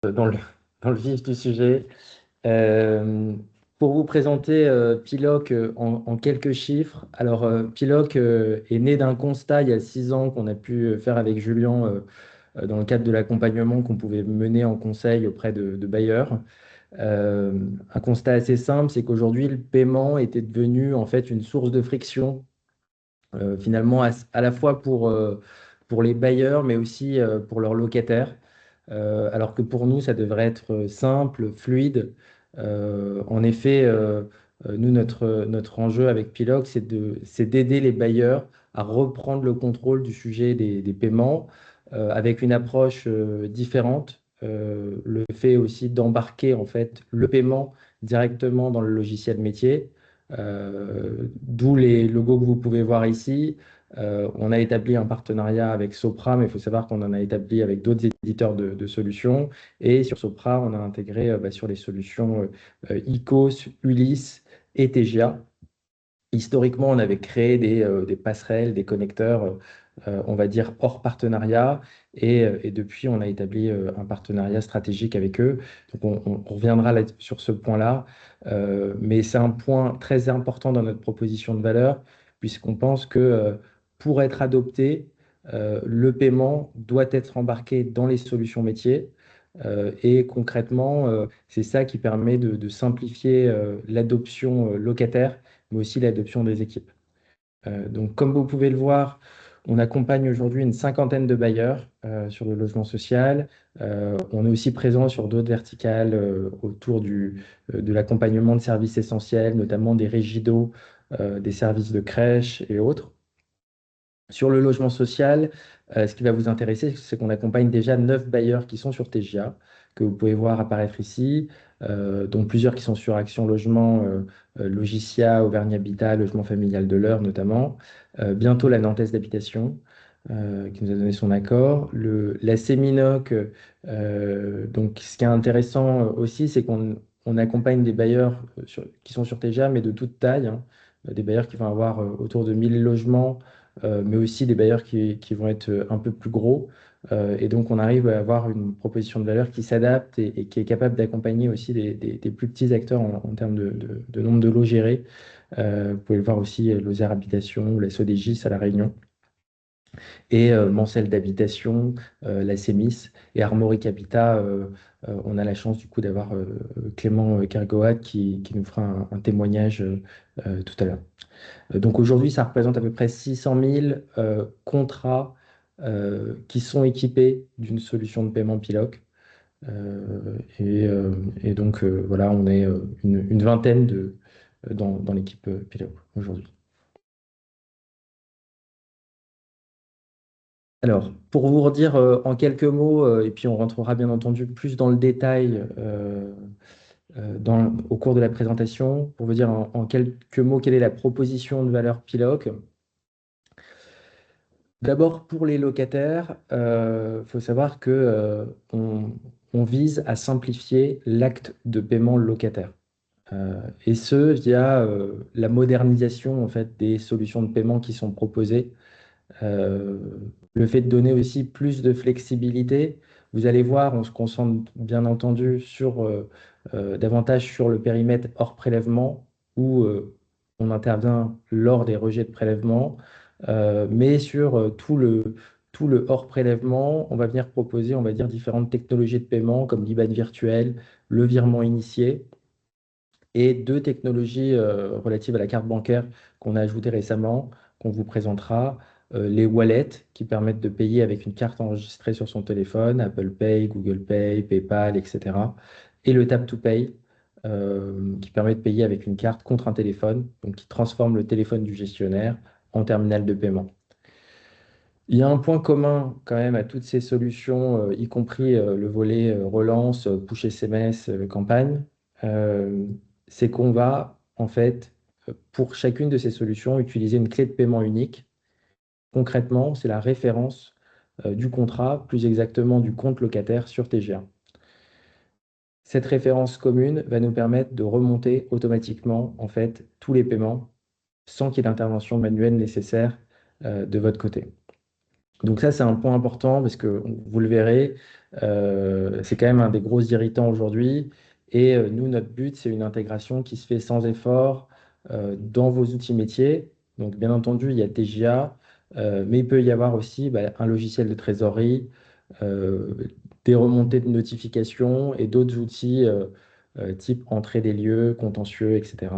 dans dans le vif du sujet. Euh, pour vous présenter Piloc en quelques chiffres, alors Piloc est né d'un constat il y a 6 ans qu'on a pu faire avec Julien dans le cadre de l'accompagnement qu'on pouvait mener en conseil auprès de bailleurs. Un constat assez simple, c'est qu'aujourd'hui, le paiement était devenu en fait une source de friction, finalement, à la fois pour les bailleurs, mais aussi pour leurs locataires. Alors que pour nous, ça devrait être simple, fluide. En effet, nous, notre enjeu avec Piloc, c'est d'aider les bailleurs à reprendre le contrôle du sujet des paiements avec une approche différente. Le fait aussi d'embarquer en fait le paiement directement dans le logiciel métier. D'où les logos que vous pouvez voir ici. On a établi un partenariat avec Sopra, mais il faut savoir qu'on en a établi avec d'autres éditeurs de solutions. Et sur Sopra, on a intégré sur les solutions ICOS, Ulysse et TGA. Historiquement, on avait créé des passerelles, des connecteurs, on va dire, hors partenariat. Et depuis, on a établi un partenariat stratégique avec eux. Donc, on reviendra sur ce point-là. Mais c'est un point très important dans notre proposition de valeur, puisqu'on pense que pour être adopté, le paiement doit être embarqué dans les solutions métiers. Et concrètement, c'est ça qui permet de simplifier l'adoption locataire mais aussi l'adoption des équipes. Donc, comme vous pouvez le voir, on accompagne aujourd'hui une cinquantaine de bailleurs sur le logement social. On est aussi présent sur d'autres verticales autour de l'accompagnement de services essentiels, notamment des régies d'eau, des services de crèche et autres. Sur le logement social, ce qui va vous intéresser, c'est qu'on accompagne déjà 9 bailleurs qui sont sur TGA, que vous pouvez voir apparaître ici, dont plusieurs qui sont sur Action Logement, Logicia, Auvergne Habitat, Logement Familial de l'Eure notamment. Bientôt la Nantaise d'Habitation, qui nous a donné son accord. La Séminoc, donc ce qui est intéressant aussi, c'est qu'on accompagne des bailleurs qui sont sur TGA, mais de toute taille, hein. Des bailleurs qui vont avoir autour de 1000 logements mais aussi des bailleurs qui vont être un peu plus gros. Et donc, on arrive à avoir une proposition de valeur qui s'adapte et qui est capable d'accompagner aussi des plus petits acteurs en termes de nombre de lots gérés. Vous pouvez le voir aussi, Lozère Habitation ou la Sodegis à La Réunion. Et Mancel d'Habitation, la CEMIS et Armorique Habitat. On a la chance du coup d'avoir Clément Kergoat qui nous fera un témoignage tout à l'heure. Donc aujourd'hui, ça représente à peu près 600 000 contrats qui sont équipés d'une solution de paiement Piloc. Et donc voilà, on est une vingtaine dans l'équipe Piloc aujourd'hui. Alors, pour vous redire en quelques mots, et puis on rentrera bien entendu plus dans le détail au cours de la présentation, pour vous dire en quelques mots quelle est la proposition de valeur Piloc. D'abord, pour les locataires, il faut savoir que, on vise à simplifier l'acte de paiement locataire. Et ce, via la modernisation en fait, des solutions de paiement qui sont proposées. Euh, le fait de donner aussi plus de flexibilité. Vous allez voir, on se concentre bien entendu davantage sur le périmètre hors prélèvement, où on intervient lors des rejets de prélèvement. Mais sur tout le hors prélèvement, on va venir proposer, on va dire, différentes technologies de paiement comme l'IBAN virtuel, le virement initié et deux technologies relatives à la carte bancaire qu'on a ajoutées récemment, qu'on vous présentera. Les wallets qui permettent de payer avec une carte enregistrée sur son téléphone, Apple Pay, Google Pay, PayPal, etc. Et le Tap to Pay qui permet de payer avec une carte contre un téléphone, donc qui transforme le téléphone du gestionnaire en terminal de paiement. Il y a un point commun quand même à toutes ces solutions, y compris le volet relance, push SMS, campagne, euh, c'est qu'on va en fait, pour chacune de ces solutions, utiliser une clé de paiement unique. Concrètement, c'est la référence du contrat, plus exactement du compte locataire sur TGA. Cette référence commune va nous permettre de remonter automatiquement en fait tous les paiements sans qu'il y ait d'intervention manuelle nécessaire de votre côté. Donc ça, c'est un point important parce que vous le verrez, c'est quand même un des gros irritants aujourd'hui. Et nous, notre but, c'est une intégration qui se fait sans effort dans vos outils métiers. Donc bien entendu, il y a TJA, mais il peut y avoir aussi un logiciel de trésorerie, euh, des remontées de notifications et d'autres outils type entrée des lieux, contentieux, etc.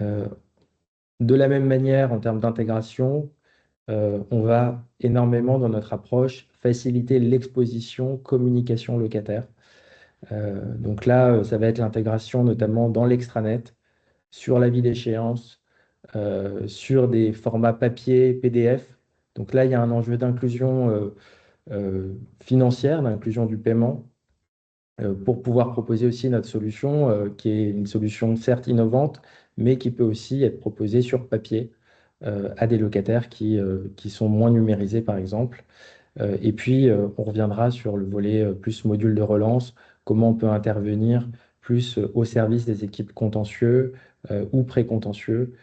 Euh, de la même manière, en termes d'intégration, on va énormément dans notre approche faciliter l'exposition, communication locataire. Donc là, ça va être l'intégration notamment dans l'extranet, sur l'avis d'échéance, sur des formats papier, PDF. Donc là, il y a un enjeu d'inclusion financière, d'inclusion du paiement, pour pouvoir proposer aussi notre solution, qui est une solution certes innovante, mais qui peut aussi être proposée sur papier à des locataires qui sont moins numérisés, par exemple. Et puis, on reviendra sur le volet plus module de relance, comment on peut intervenir plus au service des équipes contentieux ou pré-contentieux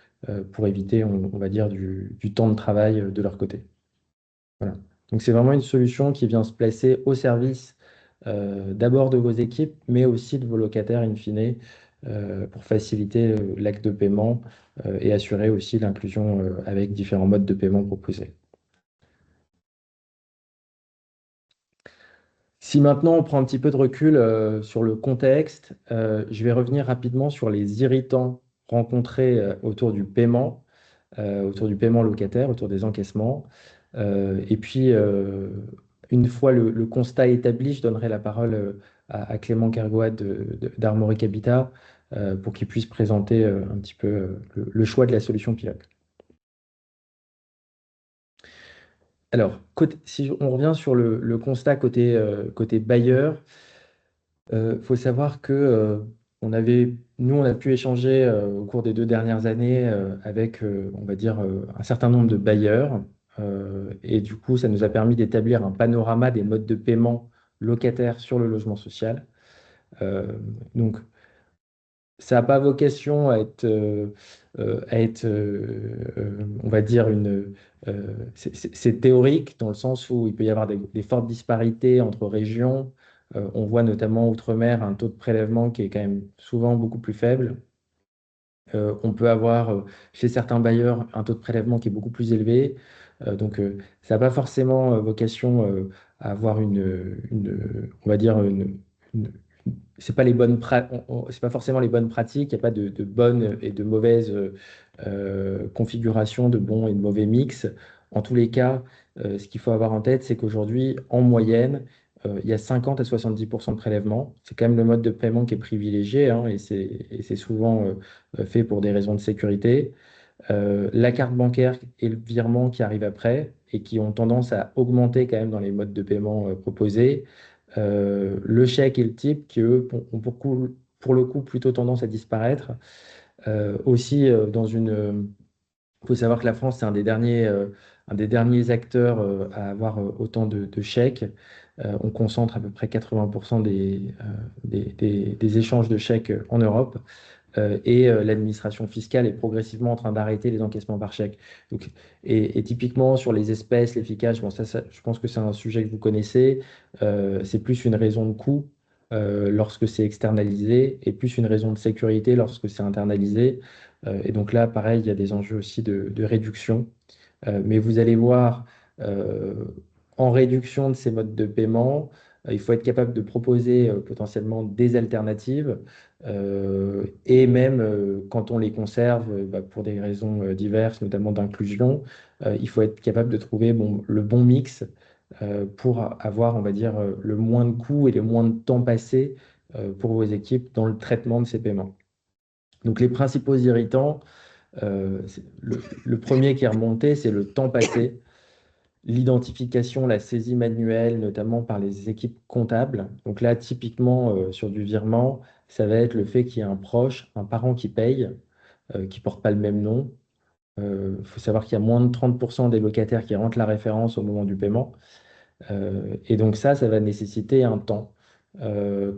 pour éviter, on va dire, du temps de travail de leur côté. Voilà. Donc, c'est vraiment une solution qui vient se placer au service d'abord de vos équipes, mais aussi de vos locataires in fine, pour faciliter l'acte de paiement et assurer aussi l'inclusion avec différents modes de paiement proposés. Si maintenant on prend un petit peu de recul sur le contexte, je vais revenir rapidement sur les irritants rencontrés autour du paiement locataire, autour des encaissements. Et puis, une fois le constat établi, je donnerai la parole à Clément Kergoat d'Armoric Habitat pour qu'il puisse présenter un petit peu le choix de la solution pilote. Alors, si on revient sur le constat côté bailleur, faut savoir que nous, on a pu échanger au cours des 2 dernières années avec, on va dire, un certain nombre de bailleurs. Et du coup, ça nous a permis d'établir un panorama des modes de paiement locataires sur le logement social. Euh, donc, ça n'a pas vocation à être, on va dire, c'est théorique dans le sens où il peut y avoir des fortes disparités entre régions. On voit notamment outre-mer un taux de prélèvement qui est quand même souvent beaucoup plus faible. On peut avoir chez certains bailleurs un taux de prélèvement qui est beaucoup plus élevé. Donc, ça n'a pas forcément vocation à avoir on va dire, une- c'est pas les c'est pas forcément les bonnes pratiques. Il n'y a pas de bonnes et de mauvaises configurations, de bons et de mauvais mix. En tous les cas, ce qu'il faut avoir en tête, c'est qu'aujourd'hui, en moyenne, il y a 50 à 70% de prélèvement. C'est quand même le mode de paiement qui est privilégié, hein, et c'est souvent fait pour des raisons de sécurité. La carte bancaire et le virement qui arrivent après et qui ont tendance à augmenter quand même dans les modes de paiement proposés. Le chèque et le type qui, eux, ont pour le coup plutôt tendance à disparaître. Aussi, il faut savoir que la France, c'est un des derniers acteurs à avoir autant de chèques. On concentre à peu près 80% des échanges de chèques en Europe. Et l'administration fiscale est progressivement en train d'arrêter les encaissements par chèque. Donc, et typiquement sur les espèces, l'efficace, bon, je pense que c'est un sujet que vous connaissez. C'est plus une raison de coût lorsque c'est externalisé et plus une raison de sécurité lorsque c'est internalisé. Et donc là, pareil, il y a des enjeux aussi de réduction. Mais vous allez voir, euh, en réduction de ces modes de paiement, il faut être capable de proposer potentiellement des alternatives. Et même quand on les conserve, pour des raisons diverses, notamment d'inclusion, il faut être capable de trouver le bon mix pour avoir, on va dire, le moins de coûts et le moins de temps passé pour vos équipes dans le traitement de ces paiements. Donc les principaux irritants, le premier qui est remonté, c'est le temps passé, l'identification, la saisie manuelle, notamment par les équipes comptables. Donc là, typiquement, sur du virement, ça va être le fait qu'il y ait un proche, un parent qui paye, qui ne porte pas le même nom. Il faut savoir qu'il y a moins de 30% des locataires qui rentrent la référence au moment du paiement. Et donc ça va nécessiter un temps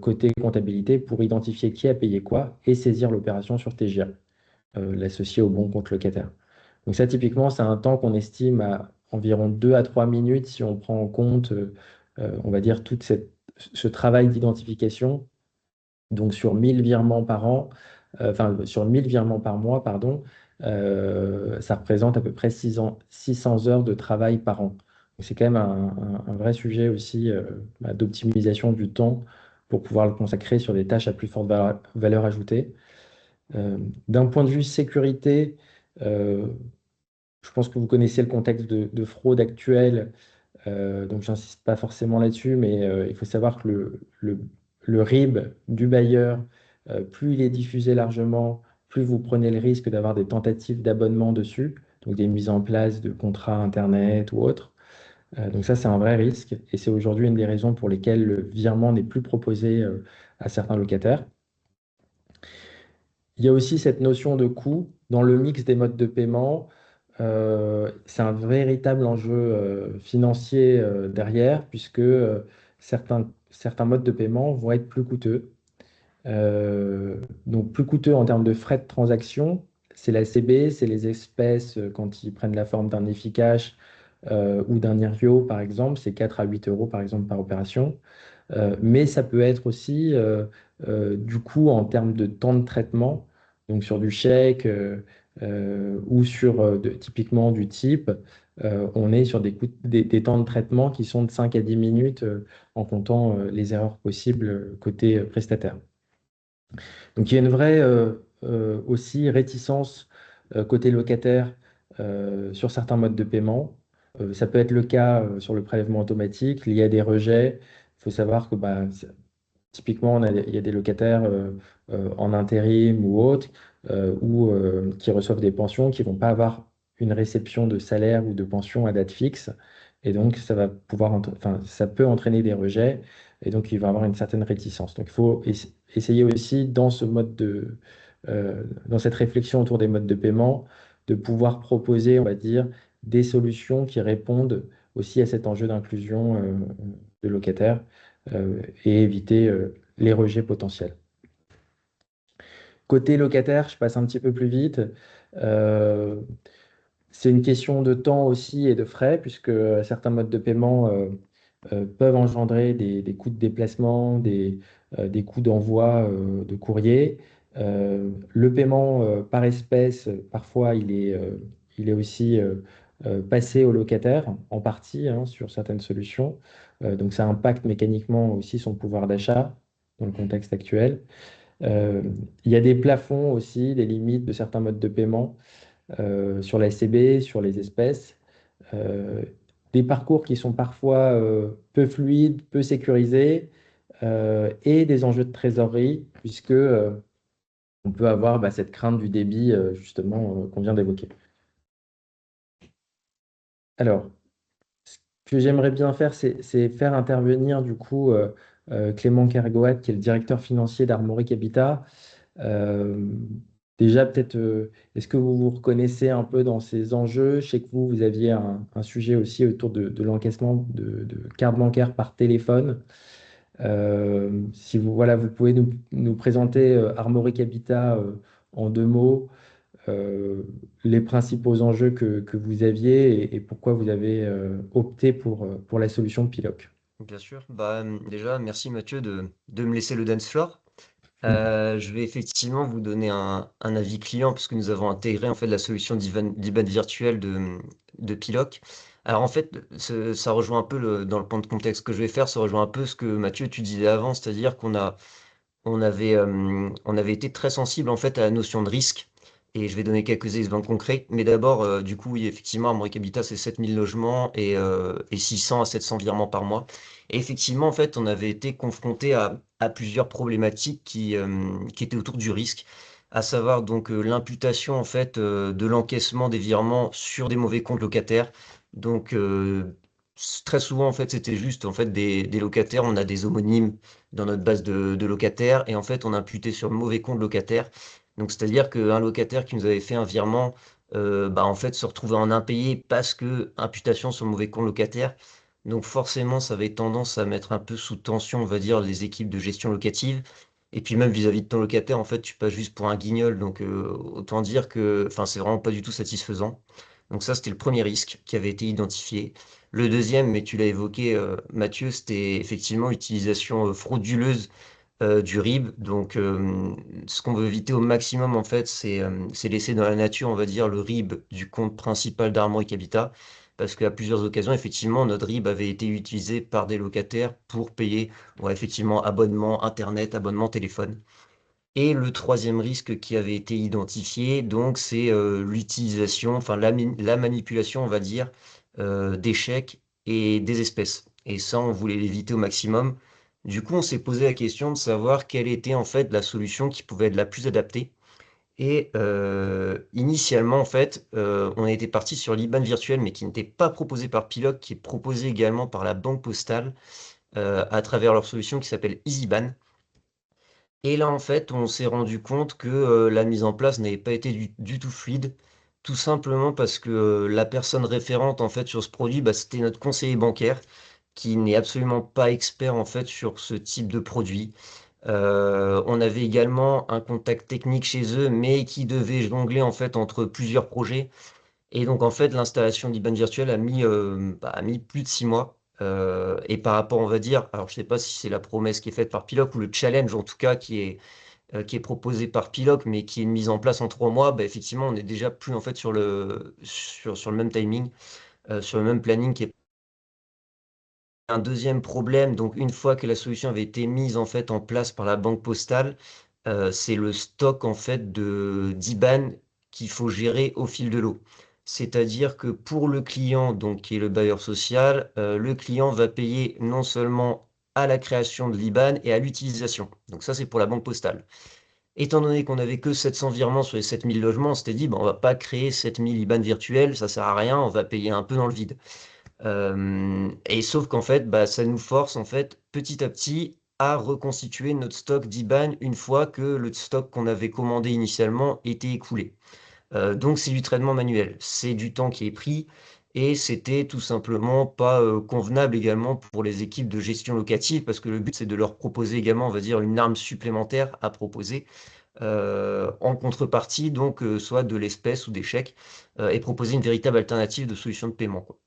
côté comptabilité pour identifier qui a payé quoi et saisir l'opération sur TGA, l'associé au bon compte locataire. Donc ça, typiquement, c'est un temps qu'on estime à environ 2 à 3 minutes si on prend en compte, on va dire, ce travail d'identification. Donc sur 1000 virements par an, enfin sur 1000 virements par mois, pardon, ça représente à peu près 600 heures de travail par an. Donc c'est quand même un vrai sujet aussi d'optimisation du temps pour pouvoir le consacrer sur des tâches à plus forte valeur ajoutée. Euh, D'un point de vue sécurité, euh, je pense que vous connaissez le contexte de fraude actuel, donc j'insiste pas forcément là-dessus, mais il faut savoir que le RIB du bailleur, plus il est diffusé largement, plus vous prenez le risque d'avoir des tentatives d'abonnement dessus, donc des mises en place de contrats Internet ou autres. Donc ça, c'est un vrai risque et c'est aujourd'hui une des raisons pour lesquelles le virement n'est plus proposé à certains locataires. Il y a aussi cette notion de coût dans le mix des modes de paiement. C'est un véritable enjeu financier derrière, puisque certains modes de paiement vont être plus coûteux. Donc plus coûteux en termes de frais de transaction, c'est la CB, c'est les espèces quand ils prennent la forme d'un efficace ou d'un IRIO par exemple, c'est 4 à 8 euros par exemple par opération. Mais ça peut être aussi du coup en termes de temps de traitement, donc sur du chèque ou sur typiquement du type, on est sur des temps de traitement qui sont de 5 à 10 minutes en comptant les erreurs possibles côté prestataire. Donc il y a une vraie aussi réticence côté locataire sur certains modes de paiement. Ça peut être le cas sur le prélèvement automatique, il y a des rejets. Il faut savoir que bah, typiquement, il y a des locataires en intérim ou autres qui reçoivent des pensions qui ne vont pas avoir une réception de salaire ou de pension à date fixe. Et donc, enfin, ça peut entraîner des rejets. Et donc, il va y avoir une certaine réticence. Donc, il faut essayer aussi, dans cette réflexion autour des modes de paiement, de pouvoir proposer, on va dire, des solutions qui répondent aussi à cet enjeu d'inclusion de locataires et éviter les rejets potentiels. Côté locataire, je passe un petit peu plus vite. Euh, c'est une question de temps aussi et de frais, puisque certains modes de paiement peuvent engendrer des coûts de déplacement, des coûts d'envoi de courrier. Le paiement par espèce, parfois, il est aussi passé au locataire, en partie, hein, sur certaines solutions. Donc, ça impacte mécaniquement aussi son pouvoir d'achat dans le contexte actuel. Euh, il y a des plafonds aussi, des limites de certains modes de paiement sur la SCB, sur les espèces. Euh, des parcours qui sont parfois peu fluides, peu sécurisés et des enjeux de trésorerie, puisque on peut avoir cette crainte du débit justement qu'on vient d'évoquer. Alors, ce que j'aimerais bien faire, c'est faire intervenir du coup Clément Kergoat, qui est le directeur financier d'Armoric Habitat. Euh, Déjà, peut-être, est-ce que vous vous reconnaissez un peu dans ces enjeux? Je sais que vous aviez un sujet aussi autour de l'encaissement de cartes bancaires par téléphone. Si vous, voilà, vous pouvez nous présenter Armoric Habitat en 2 mots, euh, les principaux enjeux que vous aviez et pourquoi vous avez opté pour la solution Piloc. Bien sûr. Bah, déjà, merci Mathieu de me laisser le dance floor. Je vais effectivement vous donner un avis client puisque nous avons intégré en fait la solution d'IBAN virtuel de Piloc. Alors en fait, ça rejoint un peu dans le plan de contexte que je vais faire, ça rejoint un peu ce que Mathieu tu disais avant, c'est-à-dire on avait été très sensible en fait à la notion de risque. Et je vais donner quelques exemples concrets. Mais d'abord, du coup, oui, effectivement, Armorique Habitat, c'est 7000 logements et 600 à 700 virements par mois. Et effectivement, en fait, on avait été confronté à plusieurs problématiques qui étaient autour du risque, à savoir donc l'imputation en fait de l'encaissement des virements sur des mauvais comptes locataires. Donc, très souvent, en fait, c'était juste en fait des locataires. On a des homonymes dans notre base de locataires et en fait, on imputait sur le mauvais compte locataire. Donc, c'est-à-dire qu'un locataire qui nous avait fait un virement, bah, en fait, se retrouvait en impayé parce que imputation sur le mauvais compte locataire. Donc, forcément, ça avait tendance à mettre un peu sous tension, on va dire, les équipes de gestion locative. Et puis même vis-à-vis de ton locataire, en fait, tu passes juste pour un guignol. Donc, autant dire que, enfin, c'est vraiment pas du tout satisfaisant. Donc ça, c'était le premier risque qui avait été identifié. Le deuxième, mais tu l'as évoqué, Mathieu, c'était effectivement l'utilisation frauduleuse du RIB. Donc, ce qu'on veut éviter au maximum, en fait, c'est laisser dans la nature, on va dire, le RIB du compte principal d'Armorique Habitat. Parce qu'à plusieurs occasions, effectivement, notre RIB avait été utilisé par des locataires pour payer, ouais, effectivement, abonnement Internet, abonnement téléphone. Et le troisième risque qui avait été identifié, donc, c'est l'utilisation, enfin, la manipulation, on va dire, des chèques et des espèces. Et ça, on voulait l'éviter au maximum. Du coup, on s'est posé la question de savoir quelle était en fait la solution qui pouvait être la plus adaptée. Et initialement, en fait, on était parti sur l'IBAN virtuel, mais qui n'était pas proposé par Piloc, qui est proposé également par la Banque Postale à travers leur solution qui s'appelle EasyBan. Et là, en fait, on s'est rendu compte que la mise en place n'avait pas été du tout fluide, tout simplement parce que la personne référente en fait sur ce produit, bah, c'était notre conseiller bancaire qui n'est absolument pas expert en fait sur ce type de produit. On avait également un contact technique chez eux, mais qui devait jongler en fait entre plusieurs projets. Et donc, en fait, l'installation d'IBAN virtuel a mis plus de 6 mois. Et par rapport, on va dire, alors je ne sais pas si c'est la promesse qui est faite par Piloc ou le challenge en tout cas qui est proposé par Piloc, mais qui est une mise en place en 3 mois, bah, effectivement, on est déjà plus en fait sur le même timing, sur le même planning qui est un deuxième problème. Donc, une fois que la solution avait été mise en fait en place par la banque postale, c'est le stock en fait de d'IBAN qu'il faut gérer au fil de l'eau. C'est-à-dire que pour le client, donc qui est le bailleur social, le client va payer non seulement à la création de l'IBAN et à l'utilisation. Donc ça, c'est pour la banque postale. Étant donné qu'on n'avait que 700 virements sur les 7000 logements, on s'était dit, bon, on va pas créer 7000 IBAN virtuels, ça sert à rien, on va payer un peu dans le vide. Et sauf qu'en fait, bah, ça nous force en fait petit à petit à reconstituer notre stock d'IBAN une fois que le stock qu'on avait commandé initialement était écoulé. Donc c'est du traitement manuel, c'est du temps qui est pris et c'était tout simplement pas convenable également pour les équipes de gestion locative parce que le but c'est de leur proposer également, on va dire, une arme supplémentaire à proposer en contrepartie, donc soit de l'espèce ou des chèques et proposer une véritable alternative de solution de paiement, quoi.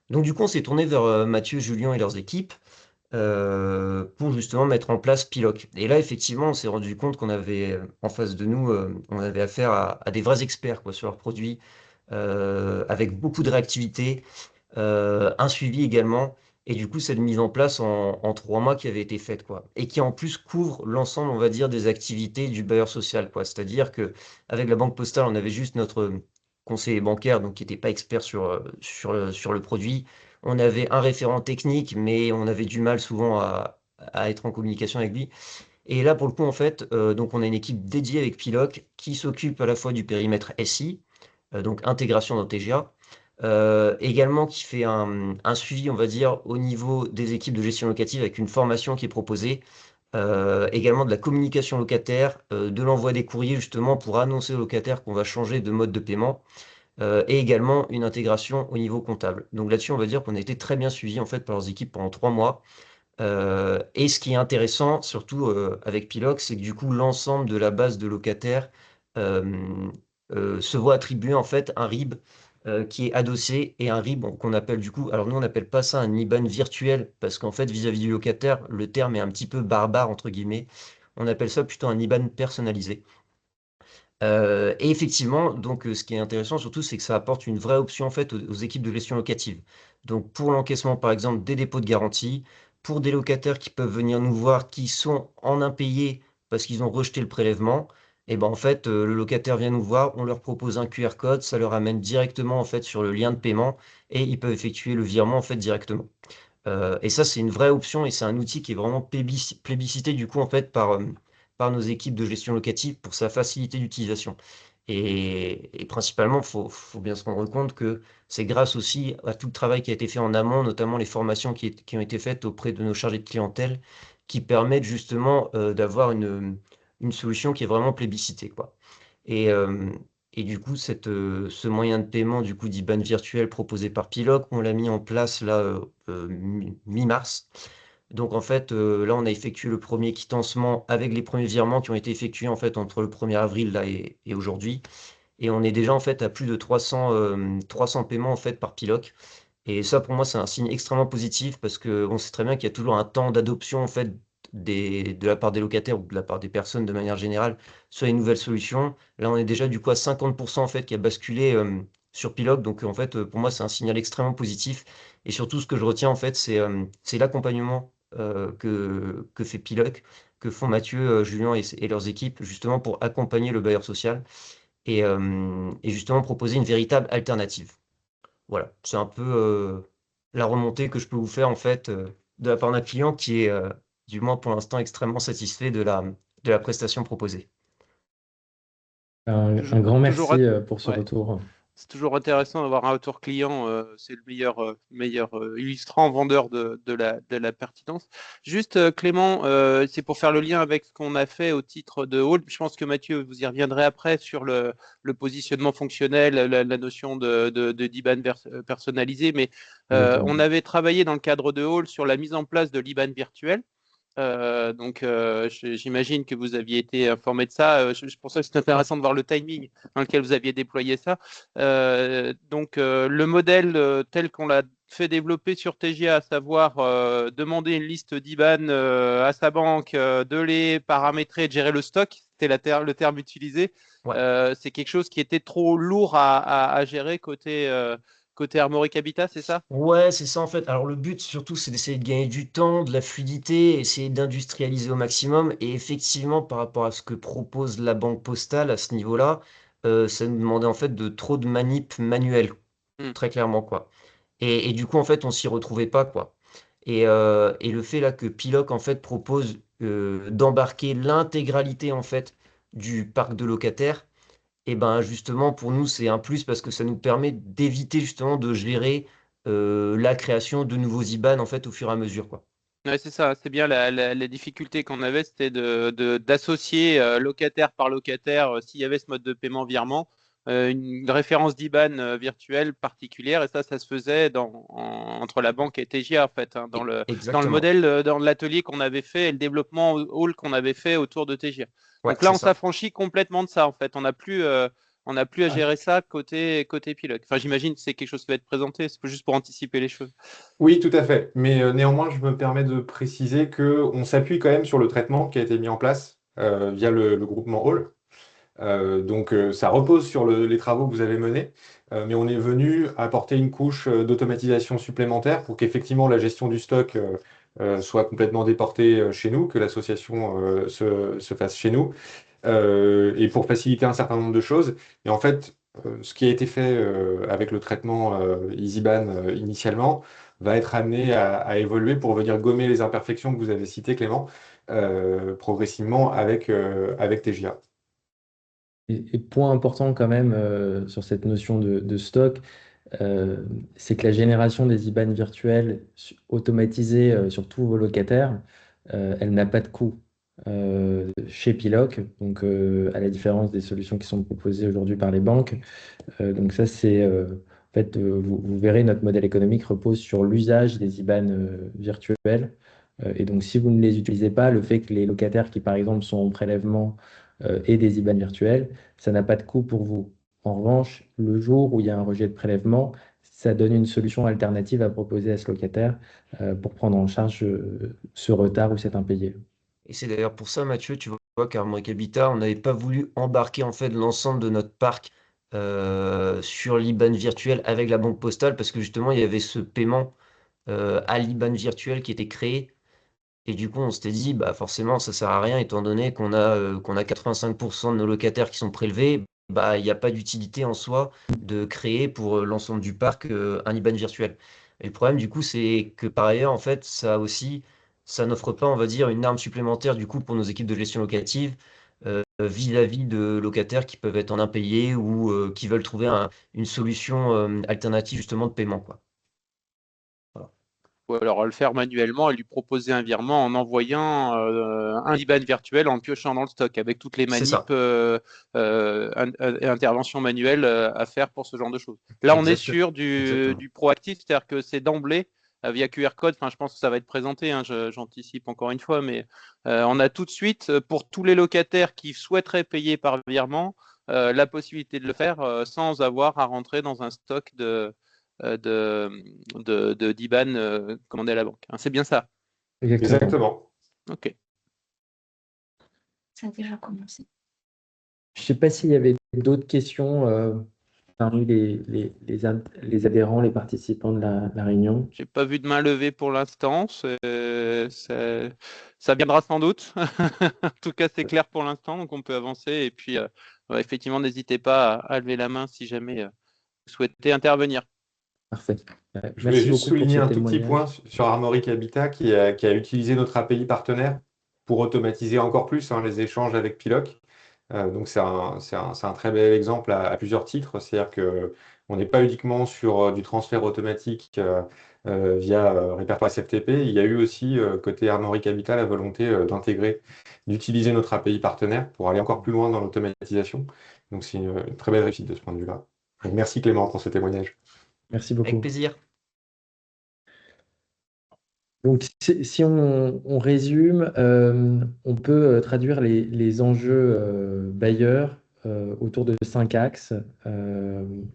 Donc du coup, on s'est tourné vers Mathieu, Julien et leurs équipes pour justement mettre en place Piloc. Et là, effectivement, on s'est rendu compte qu'on avait en face de nous, on avait affaire à des vrais experts quoi, sur leurs produits, avec beaucoup de réactivité, un suivi également. Et du coup, cette mise en place en 3 mois qui avait été faite, quoi. Et qui en plus couvre l'ensemble, on va dire, des activités du bailleur social, quoi. C'est-à-dire que avec la Banque Postale, on avait juste notre conseiller bancaire, donc qui n'était pas expert sur le produit. On avait un référent technique, mais on avait du mal souvent à être en communication avec lui. Et là, pour le coup, en fait, donc on a une équipe dédiée avec Piloc qui s'occupe à la fois du périmètre SI, donc intégration dans TGA, également qui fait un suivi, on va dire, au niveau des équipes de gestion locative avec une formation qui est proposée, également de la communication locataire, de l'envoi des courriers justement pour annoncer aux locataires qu'on va changer de mode de paiement, et également une intégration au niveau comptable. Donc là-dessus, on va dire qu'on a été très bien suivi en fait par leurs équipes pendant 3 mois. Et ce qui est intéressant, surtout avec Piloc, c'est que du coup, l'ensemble de la base de locataires euh, se voit attribuer en fait un RIB qui est adossé et un RIB qu'on appelle du coup, alors nous on n'appelle pas ça un IBAN virtuel parce qu'en fait vis-à-vis du locataire, le terme est un petit peu barbare entre guillemets. On appelle ça plutôt un IBAN personnalisé. Et effectivement, donc, ce qui est intéressant surtout, c'est que ça apporte une vraie option en fait aux équipes de gestion locative. Donc, pour l'encaissement, par exemple, des dépôts de garantie, pour des locataires qui peuvent venir nous voir, qui sont en impayé parce qu'ils ont rejeté le prélèvement, et ben en fait, le locataire vient nous voir, on leur propose un QR code, ça leur amène directement en fait sur le lien de paiement et ils peuvent effectuer le virement en fait directement. Et ça, c'est une vraie option et c'est un outil qui est vraiment plébiscité du coup en fait par nos équipes de gestion locative pour sa facilité d'utilisation. Et principalement, faut bien se rendre compte que c'est grâce aussi à tout le travail qui a été fait en amont, notamment les formations qui ont été faites auprès de nos chargés de clientèle, qui permettent justement d'avoir une solution qui est vraiment plébiscitée, quoi. Et, euh, et du coup, ce moyen de paiement du coup d'IBAN virtuel proposé par Piloc, on l'a mis en place là mi-mars. Donc en fait, là, on a effectué le premier quittancement avec les premiers virements qui ont été effectués en fait entre le 1er avril là et aujourd'hui. et on est déjà en fait à plus de 300 paiements en fait par Piloc. Et ça, pour moi, c'est un signe extrêmement positif parce que on sait très bien qu'il y a toujours un temps d'adoption en fait de la part des locataires ou de la part des personnes de manière générale sur les nouvelles solutions. Là, on est déjà du coup à 50% en fait qui a basculé sur Piloc. Donc en fait, pour moi, c'est un signal extrêmement positif. Et surtout, ce que je retiens en fait, c'est l'accompagnement que fait Piloc, que font Mathieu, Julien et leurs équipes justement pour accompagner le bailleur social et justement proposer une véritable alternative. Voilà, c'est un peu la remontée que je peux vous faire en fait de la part d'un client qui est, du moins pour l'instant, extrêmement satisfait de la prestation proposée. Un Toujours, grand toujours, merci pour ce ouais. retour. C'est toujours intéressant d'avoir un retour client, c'est le meilleur illustrant, vendeur de la pertinence. Juste, Clément, c'est pour faire le lien avec ce qu'on a fait au titre de Hall. Je pense que Mathieu, vous y reviendrez après sur le positionnement fonctionnel, la notion de d'IBAN personnalisé, mais Exactement. on avait travaillé dans le cadre de Hall sur la mise en place de l'IBAN virtuel. Donc, j'imagine que vous aviez été informé de ça. C'est pour ça que c'est intéressant de voir le timing dans lequel vous aviez déployé ça. Donc, le modèle tel qu'on l'a fait développer sur TGA, à savoir demander une liste d'IBAN à sa banque, de les paramétrer, de gérer le stock, c'était le terme utilisé. Ouais. C'est quelque chose qui était trop lourd à gérer côté Armoric Habitat, c'est ça? Ouais, c'est ça en fait. Alors le but surtout, c'est d'essayer de gagner du temps, de la fluidité, essayer d'industrialiser au maximum. Et effectivement, par rapport à ce que propose la banque postale à ce niveau-là, ça nous demandait en fait de trop de manip manuelle, Hmm. très clairement quoi. Et du coup, en fait, on s'y retrouvait pas quoi. Et le fait là que Piloc en fait propose d'embarquer l'intégralité en fait du parc de locataires. Et ben justement, pour nous, c'est un plus parce que ça nous permet d'éviter justement de gérer la création de nouveaux IBAN en fait au fur et à mesure, quoi. Ouais, c'est ça, c'est bien la difficulté qu'on avait, c'était d'associer locataire par locataire, s'il y avait ce mode de paiement virement, une référence d'IBAN virtuelle particulière, et ça se faisait entre la banque et TGA, en fait, hein, dans le Exactement. modèle, dans l'atelier qu'on avait fait et le développement hall qu'on avait fait autour de TGA. Ouais, Donc là, c'est on ça. s'affranchit complètement de ça, en fait. On n'a plus à gérer ça côté pilote. Enfin, j'imagine que c'est quelque chose qui va être présenté, c'est juste pour anticiper les choses. Oui, tout à fait. Mais néanmoins, je me permets de préciser qu'on s'appuie quand même sur le traitement qui a été mis en place via le groupement Hall. Donc ça repose sur les travaux que vous avez menés, mais on est venu apporter une couche d'automatisation supplémentaire pour qu'effectivement la gestion du stock soit complètement déportée chez nous, que l'association se fasse chez nous, et pour faciliter un certain nombre de choses. Et en fait, ce qui a été fait avec le traitement EasyBan initialement va être amené à évoluer pour venir gommer les imperfections que vous avez citées, Clément, progressivement avec TGA. Et point important quand même sur cette notion de stock, euh, c'est que la génération des IBAN virtuels automatisés sur tous vos locataires, elle n'a pas de coût chez Piloc, donc à la différence des solutions qui sont proposées aujourd'hui par les banques. Donc ça, c'est en fait, vous verrez, notre modèle économique repose sur l'usage des IBAN virtuels. Et donc, si vous ne les utilisez pas, le fait que les locataires qui, par exemple, sont en prélèvement aient des IBAN virtuels, ça n'a pas de coût pour vous. En revanche, le jour où il y a un rejet de prélèvement, ça donne une solution alternative à proposer à ce locataire pour prendre en charge ce retard ou cet impayé. Et c'est d'ailleurs pour ça, Mathieu, tu vois qu'Armoric Habitat, on n'avait pas voulu embarquer en fait l'ensemble de notre parc sur l'IBAN virtuel avec la banque postale parce que justement, il y avait ce paiement à l'IBAN virtuel qui était créé. Et du coup, on s'était dit, bah forcément, ça sert à rien, étant donné qu'on a 85% de nos locataires qui sont prélevés, bah il n'y a pas d'utilité en soi de créer pour l'ensemble du parc un IBAN virtuel. Et le problème, du coup, c'est que par ailleurs, en fait, ça n'offre pas, on va dire, une arme supplémentaire du coup pour nos équipes de gestion locative vis-à-vis de locataires qui peuvent être en impayé ou qui veulent trouver une solution alternative justement de paiement, quoi. Voilà. Ou alors le faire manuellement et lui proposer un virement en envoyant un IBAN virtuel en le piochant dans le stock avec toutes les C'est manips ça, et interventions manuelles à faire pour ce genre de choses. Là, on est exact, sur du, exactement. du proactif, c'est-à-dire que c'est d'emblée via QR code. Enfin, je pense que ça va être présenté, hein, j'anticipe encore une fois, mais on a tout de suite, pour tous les locataires qui souhaiteraient payer par virement, la possibilité de le faire sans avoir à rentrer dans un stock d'IBAN commandé à la banque. Hein, c'est bien ça. Exactement. Ok. Ça a déjà commencé. Je ne sais pas s'il y avait d'autres questions parmi les adhérents, les participants de la réunion. J'ai pas vu de main levée pour l'instant. Ça viendra sans doute. En tout cas, c'est clair pour l'instant, donc on peut avancer. Et puis, effectivement, n'hésitez pas à lever la main si jamais vous souhaitez intervenir. Parfait. Je voulais Merci juste beaucoup pour souligner ce un tout petit point témoignage. sur Armoric Habitat qui a utilisé notre API partenaire pour automatiser encore plus les échanges avec Piloc. Donc c'est un très bel exemple à plusieurs titres. C'est-à-dire qu'on n'est pas uniquement sur du transfert automatique via répertoire SFTP. Il y a eu aussi côté Armoric Habitat la volonté d'utiliser notre API partenaire pour aller encore plus loin dans l'automatisation. Donc c'est une très belle réussite de ce point de vue-là. Donc, merci Clément pour ce témoignage. Merci Avec beaucoup. plaisir. Donc, si on résume, on peut traduire les enjeux bailleurs autour de 5 axes,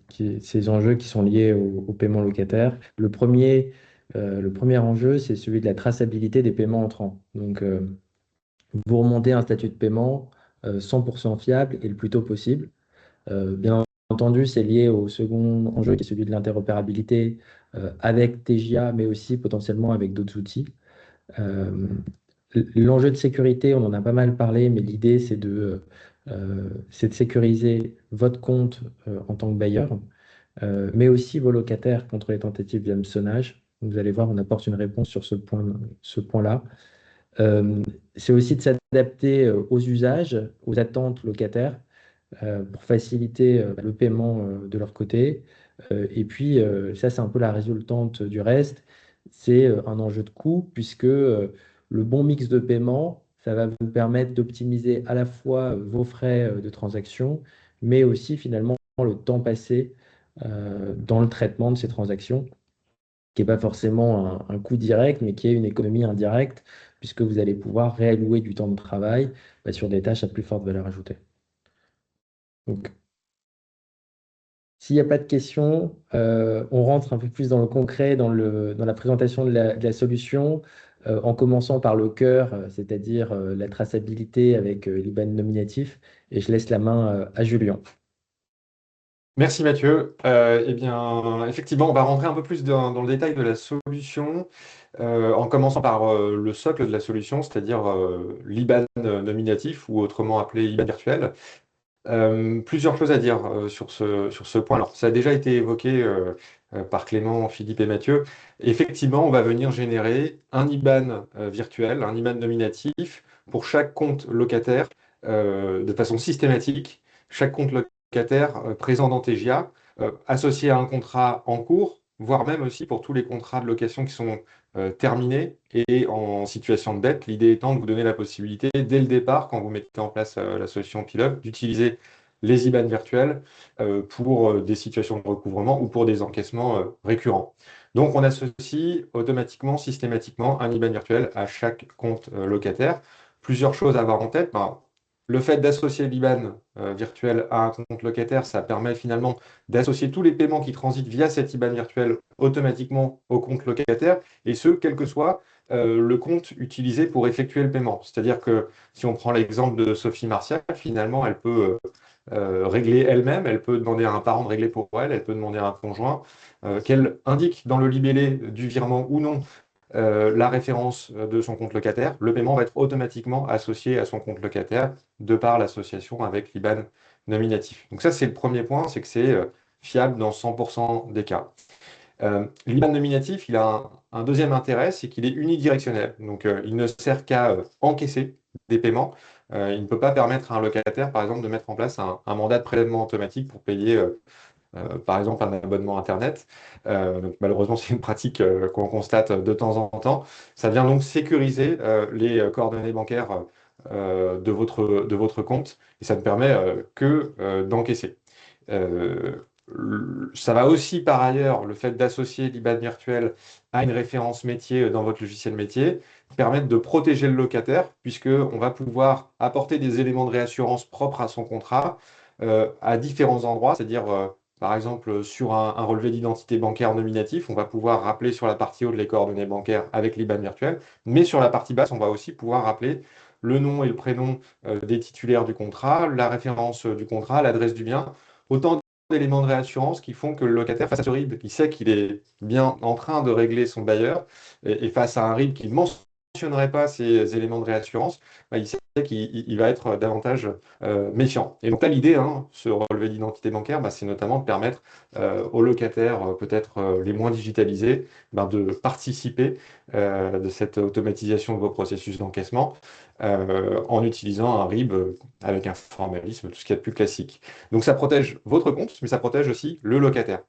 ces enjeux qui sont liés au paiement locataire. Le premier enjeu, c'est celui de la traçabilité des paiements entrants. Donc, vous remontez un statut de paiement 100% fiable et le plus tôt possible. Bien entendu, c'est lié au second enjeu qui est celui de l'interopérabilité avec TJA, mais aussi potentiellement avec d'autres outils. L'enjeu de sécurité, on en a pas mal parlé, mais l'idée, c'est de sécuriser votre compte en tant que bailleur, mais aussi vos locataires contre les tentatives d'hameçonnage. Vous allez voir, on apporte une réponse sur ce point-là. C'est aussi de s'adapter aux usages, aux attentes locataires pour faciliter le paiement de leur côté. Et puis, ça, c'est un peu la résultante du reste. C'est un enjeu de coût, puisque le bon mix de paiement, ça va vous permettre d'optimiser à la fois vos frais de transaction, mais aussi finalement le temps passé dans le traitement de ces transactions, qui n'est pas forcément un coût direct, mais qui est une économie indirecte, puisque vous allez pouvoir réallouer du temps de travail sur des tâches à plus forte valeur ajoutée. Donc, s'il n'y a pas de questions, on rentre un peu plus dans le concret, dans la présentation de la solution, en commençant par le cœur, c'est-à-dire la traçabilité avec l'IBAN nominatif. Et je laisse la main à Julien. Merci Mathieu. Eh bien, effectivement, on va rentrer un peu plus dans le détail de la solution, en commençant par le socle de la solution, c'est-à-dire l'IBAN nominatif, ou autrement appelé IBAN virtuel. Plusieurs choses à dire sur ce point. Alors, ça a déjà été évoqué par Clément, Philippe et Mathieu. Effectivement, on va venir générer un IBAN virtuel, un IBAN nominatif pour chaque compte locataire de façon systématique. Chaque compte locataire présent dans TGA, associé à un contrat en cours, voire même aussi pour tous les contrats de location qui sont terminés et en situation de dette. L'idée étant de vous donner la possibilité, dès le départ, quand vous mettez en place la solution Piloc, d'utiliser les IBAN virtuels pour des situations de recouvrement ou pour des encaissements récurrents. Donc, on associe automatiquement, systématiquement, un IBAN virtuel à chaque compte locataire. Plusieurs choses à avoir en tête. Le fait d'associer l'IBAN virtuel à un compte locataire, ça permet finalement d'associer tous les paiements qui transitent via cet IBAN virtuel automatiquement au compte locataire, et ce, quel que soit le compte utilisé pour effectuer le paiement. C'est-à-dire que si on prend l'exemple de Sophie Martial, finalement, elle peut régler elle-même, elle peut demander à un parent de régler pour elle, elle peut demander à un conjoint qu'elle indique dans le libellé du virement ou non la référence de son compte locataire. Le paiement va être automatiquement associé à son compte locataire de par l'association avec l'IBAN nominatif. Donc ça, c'est le premier point, c'est que c'est fiable dans 100% des cas. L'IBAN nominatif, il a un deuxième intérêt, c'est qu'il est unidirectionnel. Donc, il ne sert qu'à encaisser des paiements. Il ne peut pas permettre à un locataire, par exemple, de mettre en place un mandat de prélèvement automatique pour payer, par exemple, un abonnement Internet. Donc, malheureusement, c'est une pratique qu'on constate de temps en temps. Ça vient donc sécuriser les coordonnées bancaires de votre compte, et ça ne permet que d'encaisser. Ça va aussi, par ailleurs, le fait d'associer l'IBAN virtuel à une référence métier dans votre logiciel métier, permettre de protéger le locataire, puisqu'on va pouvoir apporter des éléments de réassurance propres à son contrat, à différents endroits, c'est-à-dire par exemple sur un relevé d'identité bancaire nominatif, on va pouvoir rappeler sur la partie haute les coordonnées bancaires avec l'IBAN virtuel, mais sur la partie basse, on va aussi pouvoir rappeler le nom et le prénom des titulaires du contrat, la référence du contrat, l'adresse du bien, autant d'éléments de réassurance qui font que le locataire, face à ce RIB, il sait qu'il est bien en train de régler son bailleur, et face à un RIB qui ne mentionnerait pas ces éléments de réassurance, bah, il sait qu'il va être davantage méfiant. Et donc là, l'idée, hein, ce relevé d'identité bancaire, bah, c'est notamment de permettre aux locataires, peut-être les moins digitalisés, bah, de participer de cette automatisation de vos processus d'encaissement en utilisant un RIB avec un formalisme, tout ce qu'il y a de plus classique. Donc ça protège votre compte, mais ça protège aussi le locataire.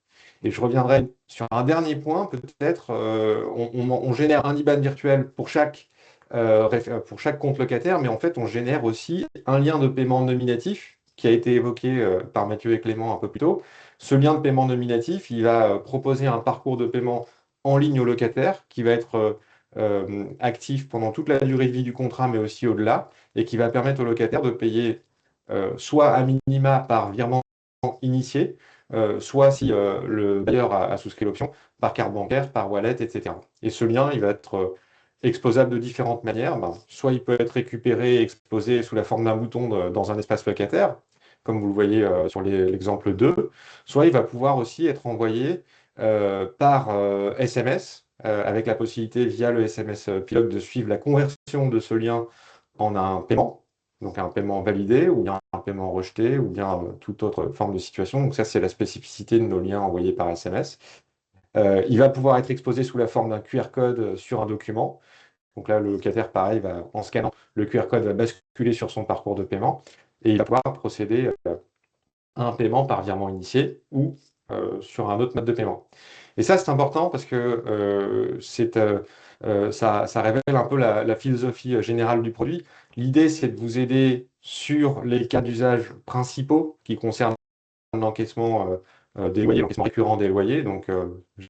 Et je reviendrai sur un dernier point, peut-être, on génère un IBAN virtuel pour chaque compte locataire, mais en fait, on génère aussi un lien de paiement nominatif qui a été évoqué par Mathieu et Clément un peu plus tôt. Ce lien de paiement nominatif, il va proposer un parcours de paiement en ligne au locataire qui va être actif pendant toute la durée de vie du contrat, mais aussi au-delà, et qui va permettre au locataire de payer soit à minima par virement initié, soit si le bailleur a souscrit l'option, par carte bancaire, par wallet, etc. Et ce lien, il va être exposable de différentes manières. Ben, soit il peut être récupéré et exposé sous la forme d'un bouton dans un espace locataire, comme vous le voyez sur l'exemple 2, soit il va pouvoir aussi être envoyé par SMS, avec la possibilité via le SMS Pilote de suivre la conversion de ce lien en un paiement, donc un paiement validé, ou bien un paiement rejeté, ou bien toute autre forme de situation. Donc ça, c'est la spécificité de nos liens envoyés par SMS. Il va pouvoir être exposé sous la forme d'un QR code sur un document. Donc là, le locataire, pareil, en scannant, le QR code va basculer sur son parcours de paiement et il va pouvoir procéder à un paiement par virement initié ou sur un autre mode de paiement. Et ça, c'est important parce que ça révèle un peu la philosophie générale du produit. L'idée, c'est de vous aider sur les cas d'usage principaux qui concernent l'encaissement des loyers, l'encaissement récurrent des loyers. Donc,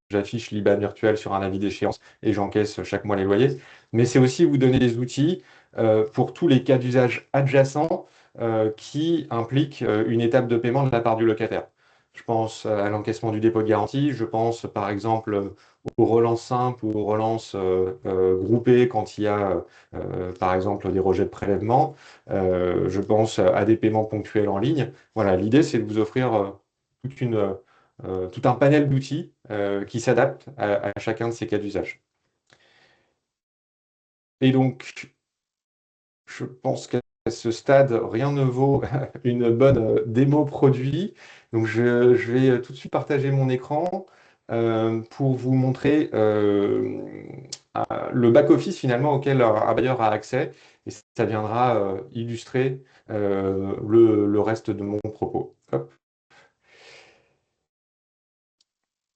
j'affiche l'IBAN virtuel sur un avis d'échéance et j'encaisse chaque mois les loyers. Mais c'est aussi vous donner des outils pour tous les cas d'usage adjacents qui impliquent une étape de paiement de la part du locataire. Je pense à l'encaissement du dépôt de garantie, je pense par exemple aux relances simples ou aux relances groupées quand il y a par exemple des rejets de prélèvement. Je pense à des paiements ponctuels en ligne. Voilà, l'idée c'est de vous offrir tout un panel d'outils qui s'adaptent à chacun de ces cas d'usage. Et donc, je pense qu'à ce stade, rien ne vaut une bonne démo produit. Donc, je vais tout de suite partager mon écran pour vous montrer le back-office finalement auquel un bailleur a accès. Et ça viendra illustrer le reste de mon propos. Hop.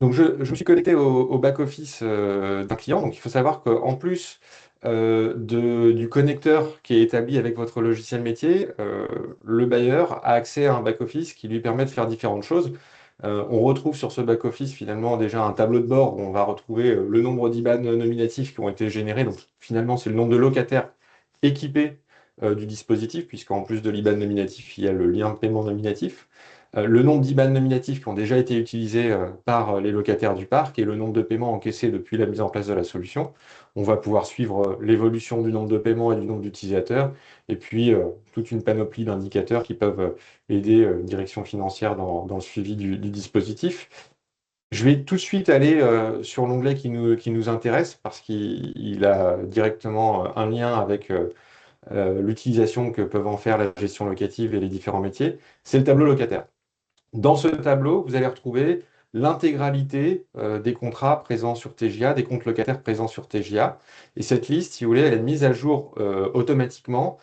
Donc, je me suis connecté au back-office d'un client. Donc, il faut savoir qu'en plus du connecteur qui est établi avec votre logiciel métier, le bailleur a accès à un back-office qui lui permet de faire différentes choses. On retrouve sur ce back-office finalement déjà un tableau de bord où on va retrouver le nombre d'IBAN nominatifs qui ont été générés. Donc, finalement, c'est le nombre de locataires équipés du dispositif, puisqu'en plus de l'IBAN nominatif, il y a le lien de paiement nominatif. Le nombre d'IBAN nominatifs qui ont déjà été utilisés par les locataires du parc et le nombre de paiements encaissés depuis la mise en place de la solution. On va pouvoir suivre l'évolution du nombre de paiements et du nombre d'utilisateurs, et puis toute une panoplie d'indicateurs qui peuvent aider une direction financière dans le suivi du dispositif. Je vais tout de suite aller sur l'onglet qui nous intéresse, parce qu'il a directement un lien avec l'utilisation que peuvent en faire la gestion locative et les différents métiers. C'est le tableau locataire. Dans ce tableau, vous allez retrouver l'intégralité des contrats présents sur TGA, des comptes locataires présents sur TGA. Et cette liste, si vous voulez, elle est mise à jour automatiquement,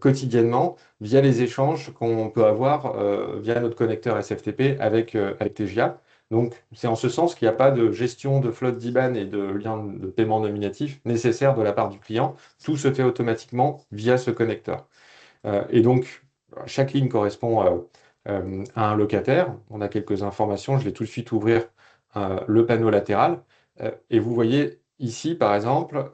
quotidiennement, via les échanges qu'on peut avoir via notre connecteur SFTP avec TGA. Donc, c'est en ce sens qu'il n'y a pas de gestion de flotte d'IBAN et de lien de paiement nominatif nécessaire de la part du client. Tout se fait automatiquement via ce connecteur. Et donc, chaque ligne correspond à un locataire. On a quelques informations. Je vais tout de suite ouvrir le panneau latéral. Et vous voyez ici, par exemple,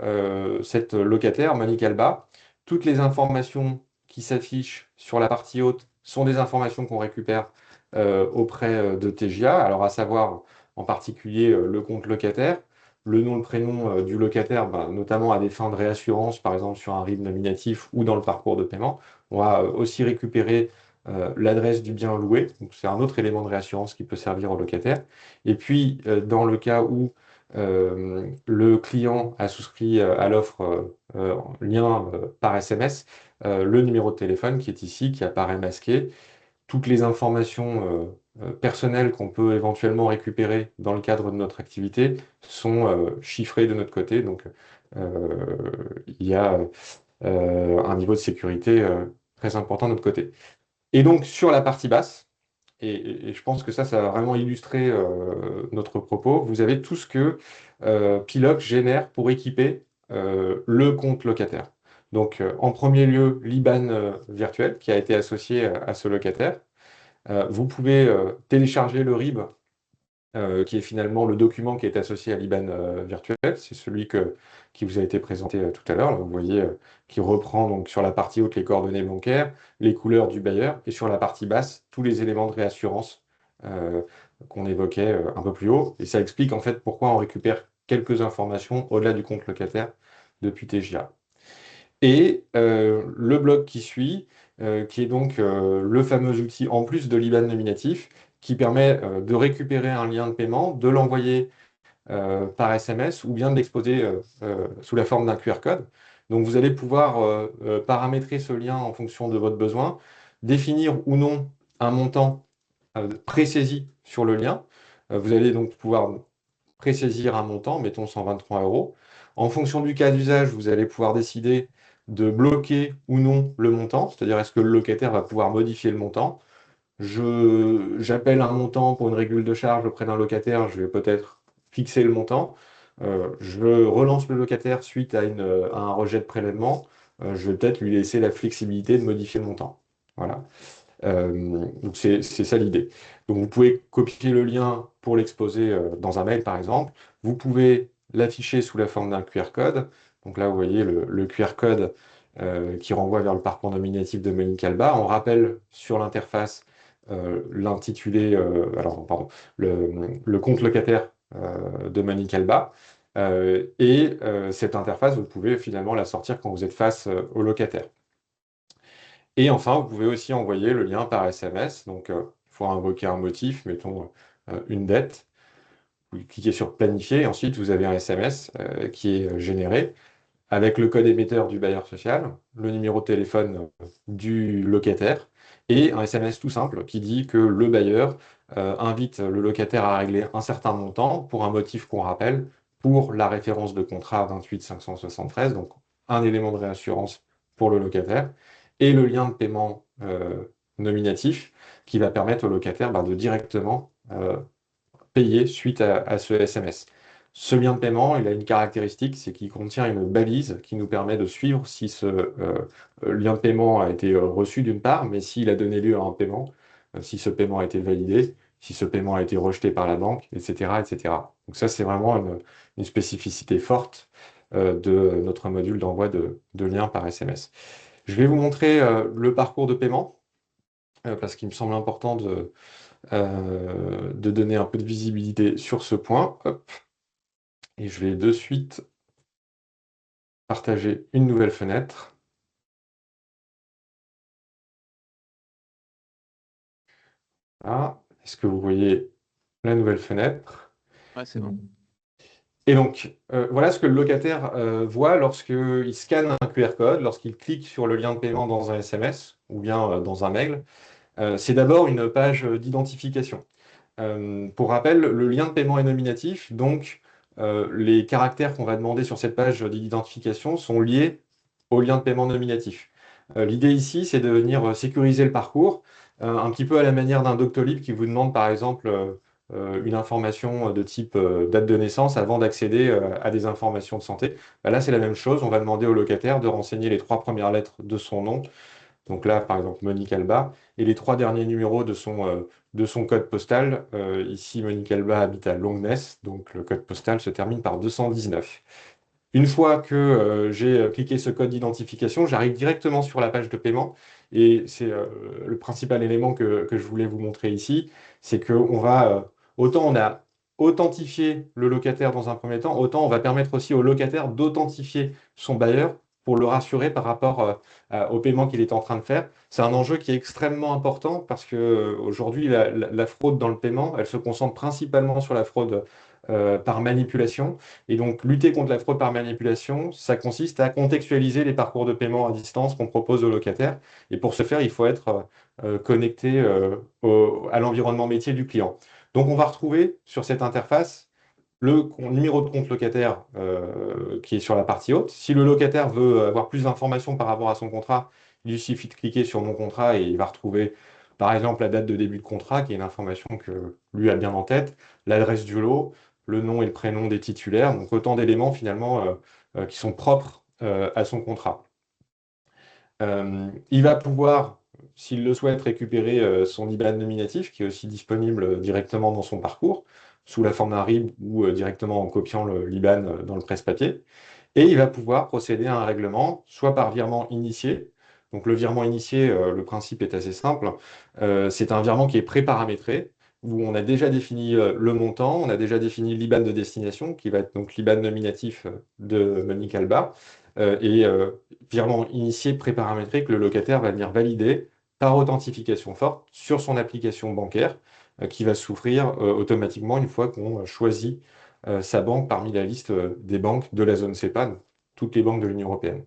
cette locataire, Monique Alba. Toutes les informations qui s'affichent sur la partie haute sont des informations qu'on récupère auprès de TGA, alors à savoir en particulier le compte locataire, le nom, le prénom du locataire, notamment à des fins de réassurance, par exemple sur un RIB nominatif ou dans le parcours de paiement. On va aussi récupérer l'adresse du bien loué, donc c'est un autre élément de réassurance qui peut servir au locataire. Et puis, dans le cas où le client a souscrit à l'offre lien par SMS, le numéro de téléphone qui est ici, qui apparaît masqué, toutes les informations personnelles qu'on peut éventuellement récupérer dans le cadre de notre activité sont chiffrées de notre côté. Donc, il y a un niveau de sécurité très important de notre côté. Et donc, sur la partie basse, et je pense que ça va vraiment illustrer notre propos, vous avez tout ce que Piloc génère pour équiper le compte locataire. Donc, en premier lieu, l'IBAN virtuel qui a été associé à ce locataire. Vous pouvez télécharger le RIB, qui est finalement le document qui est associé à l'IBAN virtuel. C'est celui qui vous a été présenté tout à l'heure. Là, vous voyez qui reprend donc sur la partie haute les coordonnées bancaires, les couleurs du bailleur, et sur la partie basse, tous les éléments de réassurance qu'on évoquait un peu plus haut. Et ça explique en fait pourquoi on récupère quelques informations au-delà du compte locataire depuis TGA. Et le bloc qui suit, qui est donc le fameux outil en plus de l'IBAN nominatif, qui permet de récupérer un lien de paiement, de l'envoyer par SMS ou bien de l'exposer sous la forme d'un QR code. Donc vous allez pouvoir paramétrer ce lien en fonction de votre besoin, définir ou non un montant présaisi sur le lien. Vous allez donc pouvoir présaisir un montant, mettons 123 €. En fonction du cas d'usage, vous allez pouvoir décider de bloquer ou non le montant, c'est-à-dire est-ce que le locataire va pouvoir modifier le montant. J'appelle un montant pour une régule de charge auprès d'un locataire, je vais peut-être fixer le montant. Je relance le locataire suite à un rejet de prélèvement. Je vais peut-être lui laisser la flexibilité de modifier le montant. Voilà. Donc c'est ça l'idée. Donc vous pouvez copier le lien pour l'exposer dans un mail par exemple. Vous pouvez l'afficher sous la forme d'un QR code. Donc là vous voyez le QR code qui renvoie vers le parcours nominatif de Monique Alba. On rappelle sur l'interface l'intitulé, alors pardon, le compte locataire de Monique Alba. Et cette interface, vous pouvez finalement la sortir quand vous êtes face au locataire. Et enfin, vous pouvez aussi envoyer le lien par SMS. Donc, il faut invoquer un motif, mettons une dette. Vous cliquez sur planifier et ensuite vous avez un SMS qui est généré avec le code émetteur du bailleur social, le numéro de téléphone du locataire et un SMS tout simple qui dit que le bailleur invite le locataire à régler un certain montant pour un motif qu'on rappelle pour la référence de contrat 28 573, donc un élément de réassurance pour le locataire, et le lien de paiement nominatif qui va permettre au locataire de directement payer suite à ce SMS. Ce lien de paiement, il a une caractéristique, c'est qu'il contient une balise qui nous permet de suivre si ce lien de paiement a été reçu d'une part, mais s'il a donné lieu à un paiement, si ce paiement a été validé, si ce paiement a été rejeté par la banque, etc., etc. Donc ça, c'est vraiment une spécificité forte de notre module d'envoi de liens par SMS. Je vais vous montrer le parcours de paiement, parce qu'il me semble important de donner un peu de visibilité sur ce point. Hop. Et je vais de suite partager une nouvelle fenêtre. Voilà. Est-ce que vous voyez la nouvelle fenêtre? Ouais, c'est bon. Et donc, voilà ce que le locataire voit lorsqu'il scanne un QR code, lorsqu'il clique sur le lien de paiement dans un SMS ou bien dans un mail. C'est d'abord une page d'identification. Pour rappel, le lien de paiement est nominatif, donc les caractères qu'on va demander sur cette page d'identification sont liés au lien de paiement nominatif. L'idée ici, c'est de venir sécuriser le parcours, un petit peu à la manière d'un Doctolib qui vous demande par exemple une information de type date de naissance avant d'accéder à des informations de santé. Là, c'est la même chose, on va demander au locataire de renseigner les 3 premières lettres de son nom. Donc là, par exemple, Monique Alba, et les 3 derniers numéros de son code postal. Ici, Monique Alba habite à Longnes, donc le code postal se termine par 219. Une fois que j'ai cliqué ce code d'identification, j'arrive directement sur la page de paiement. Et c'est le principal élément que je voulais vous montrer ici, c'est qu'on va, autant on a authentifié le locataire dans un premier temps, autant on va permettre aussi au locataire d'authentifier son bailleur pour le rassurer par rapport au paiement qu'il est en train de faire. C'est un enjeu qui est extrêmement important parce que aujourd'hui, la fraude dans le paiement, elle se concentre principalement sur la fraude par manipulation. Et donc, lutter contre la fraude par manipulation, ça consiste à contextualiser les parcours de paiement à distance qu'on propose aux locataires. Et pour ce faire, il faut être connecté à l'environnement métier du client. Donc, on va retrouver sur cette interface le numéro de compte locataire qui est sur la partie haute. Si le locataire veut avoir plus d'informations par rapport à son contrat, il lui suffit de cliquer sur Mon contrat et il va retrouver, par exemple, la date de début de contrat, qui est une information que lui a bien en tête, l'adresse du lot, le nom et le prénom des titulaires, donc autant d'éléments finalement qui sont propres à son contrat. Il va pouvoir, s'il le souhaite, récupérer son IBAN nominatif, qui est aussi disponible directement dans son parcours, sous la forme d'un RIB ou directement en copiant l'IBAN dans le presse-papier. Et il va pouvoir procéder à un règlement, soit par virement initié. Donc le virement initié, le principe est assez simple. C'est un virement qui est pré-paramétré, où on a déjà défini le montant, on a déjà défini l'IBAN de destination, qui va être donc l'IBAN nominatif de Monique Alba, et virement initié pré-paramétré que le locataire va venir valider par authentification forte sur son application bancaire, qui va s'ouvrir automatiquement une fois qu'on choisit sa banque parmi la liste des banques de la zone CEPA, donc toutes les banques de l'Union européenne.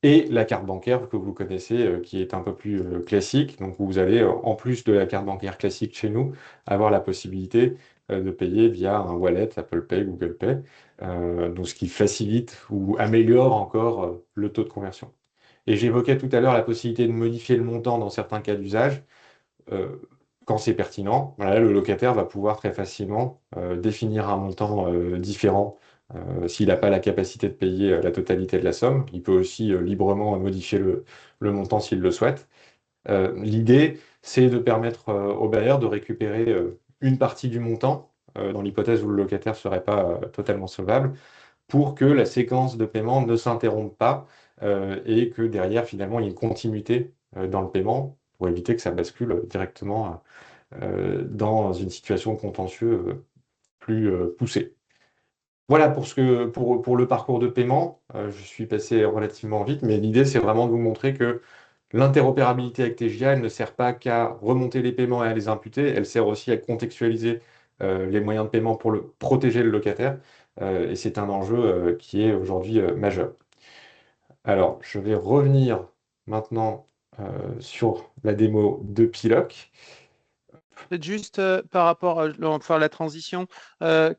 Et la carte bancaire que vous connaissez, qui est un peu plus classique. Donc vous allez, en plus de la carte bancaire classique chez nous, avoir la possibilité de payer via un wallet, Apple Pay, Google Pay, donc ce qui facilite ou améliore encore le taux de conversion. Et j'évoquais tout à l'heure la possibilité de modifier le montant dans certains cas d'usage. euh, Quand c'est pertinent, voilà, le locataire va pouvoir très facilement définir un montant différent s'il n'a pas la capacité de payer la totalité de la somme. Il peut aussi librement modifier le montant s'il le souhaite. L'idée, c'est de permettre au bailleur de récupérer une partie du montant, dans l'hypothèse où le locataire ne serait pas totalement solvable, pour que la séquence de paiement ne s'interrompe pas et que derrière, finalement, il y ait une continuité dans le paiement pour éviter que ça bascule directement dans une situation contentieuse plus poussée. Voilà pour le parcours de paiement. Je suis passé relativement vite, mais l'idée, c'est vraiment de vous montrer que l'interopérabilité avec TGA, elle ne sert pas qu'à remonter les paiements et à les imputer, elle sert aussi à contextualiser les moyens de paiement pour protéger le locataire. Et c'est un enjeu qui est aujourd'hui majeur. Alors, je vais revenir maintenant sur la démo de Piloc. Peut-être juste par rapport à enfin, la transition,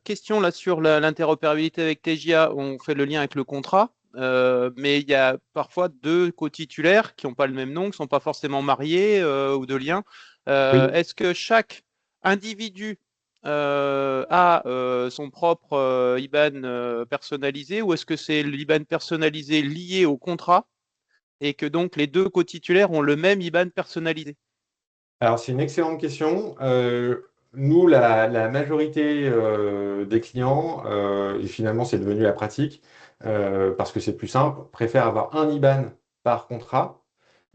question là sur l'interopérabilité avec TGA, on fait le lien avec le contrat, mais il y a parfois deux co-titulaires qui n'ont pas le même nom, qui ne sont pas forcément mariés ou de lien. Oui. Est-ce que chaque individu a son propre IBAN personnalisé ou est-ce que c'est l'IBAN personnalisé lié au contrat et que donc les deux co-titulaires ont le même IBAN personnalisé? Alors, c'est une excellente question. Nous, la majorité des clients, et finalement c'est devenu la pratique, parce que c'est plus simple, préfèrent avoir un IBAN par contrat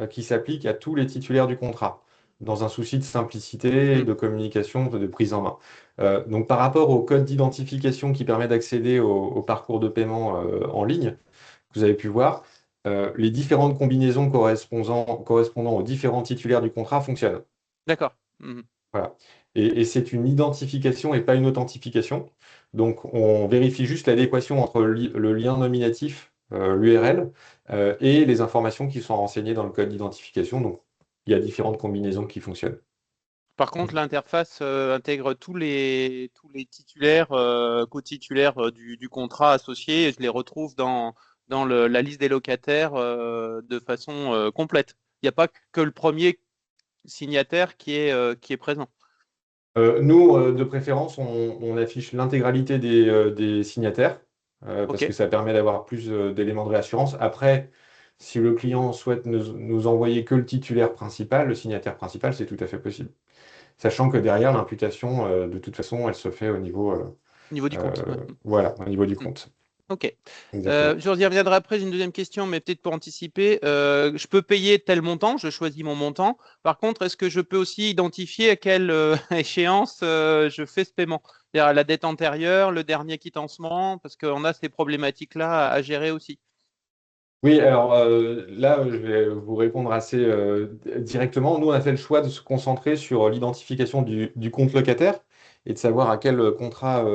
qui s'applique à tous les titulaires du contrat, dans un souci de simplicité, Mm. de communication, de prise en main. Donc par rapport au code d'identification qui permet d'accéder au parcours de paiement en ligne, vous avez pu voir, les différentes combinaisons correspondant aux différents titulaires du contrat fonctionnent. D'accord. Mhm. Voilà. Et c'est une identification et pas une authentification. Donc, on vérifie juste l'adéquation entre le lien nominatif, l'URL, et les informations qui sont renseignées dans le code d'identification. Donc, il y a différentes combinaisons qui fonctionnent. Par contre, l'interface intègre tous les titulaires, co-titulaires du contrat associé et je les retrouve dans la liste des locataires de façon complète. Il n'y a pas que le premier signataire qui est présent. Nous, de préférence, on affiche l'intégralité des signataires, parce OK. que ça permet d'avoir plus d'éléments de réassurance. Après, si le client souhaite nous envoyer que le titulaire principal, le signataire principal, c'est tout à fait possible. Sachant que derrière, l'imputation, de toute façon, elle se fait au niveau, Au niveau du compte. Ouais. voilà, au niveau du Mm. compte. Ok. Exactement. Je reviendrai après, j'ai une deuxième question, mais peut-être pour anticiper. Je peux payer tel montant, je choisis mon montant. Par contre, est-ce que je peux aussi identifier à quelle échéance je fais ce paiement? C'est-à-dire la dette antérieure, le dernier quittancement, parce qu'on a ces problématiques-là à gérer aussi. Oui, alors là, je vais vous répondre assez directement. Nous, on a fait le choix de se concentrer sur l'identification du compte locataire et de savoir à quel contrat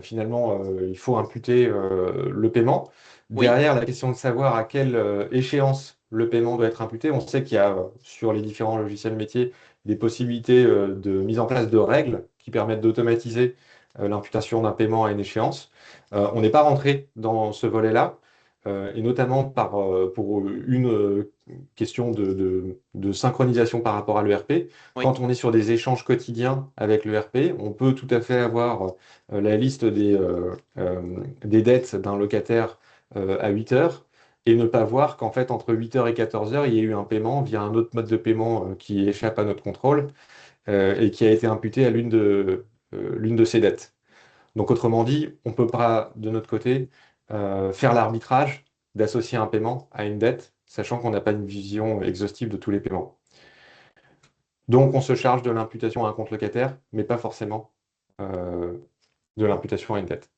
finalement il faut imputer le paiement. Oui, Derrière, la question de savoir à quelle échéance le paiement doit être imputé, on sait qu'il y a sur les différents logiciels métiers des possibilités de mise en place de règles qui permettent d'automatiser l'imputation d'un paiement à une échéance. On n'est pas rentré dans ce volet-là et notamment pour une question de synchronisation par rapport à l'ERP. oui, Quand on est sur des échanges quotidiens avec l'ERP, on peut tout à fait avoir la liste des dettes d'un locataire à 8 heures et ne pas voir qu'en fait, entre 8 heures et 14 heures, il y a eu un paiement via un autre mode de paiement qui échappe à notre contrôle et qui a été imputé à l'une de ces dettes. Donc, autrement dit, on ne peut pas, de notre côté, faire l'arbitrage d'associer un paiement à une dette, sachant qu'on n'a pas une vision exhaustive de tous les paiements. Donc, on se charge de l'imputation à un compte locataire, mais pas forcément euh, de l'imputation à une dette.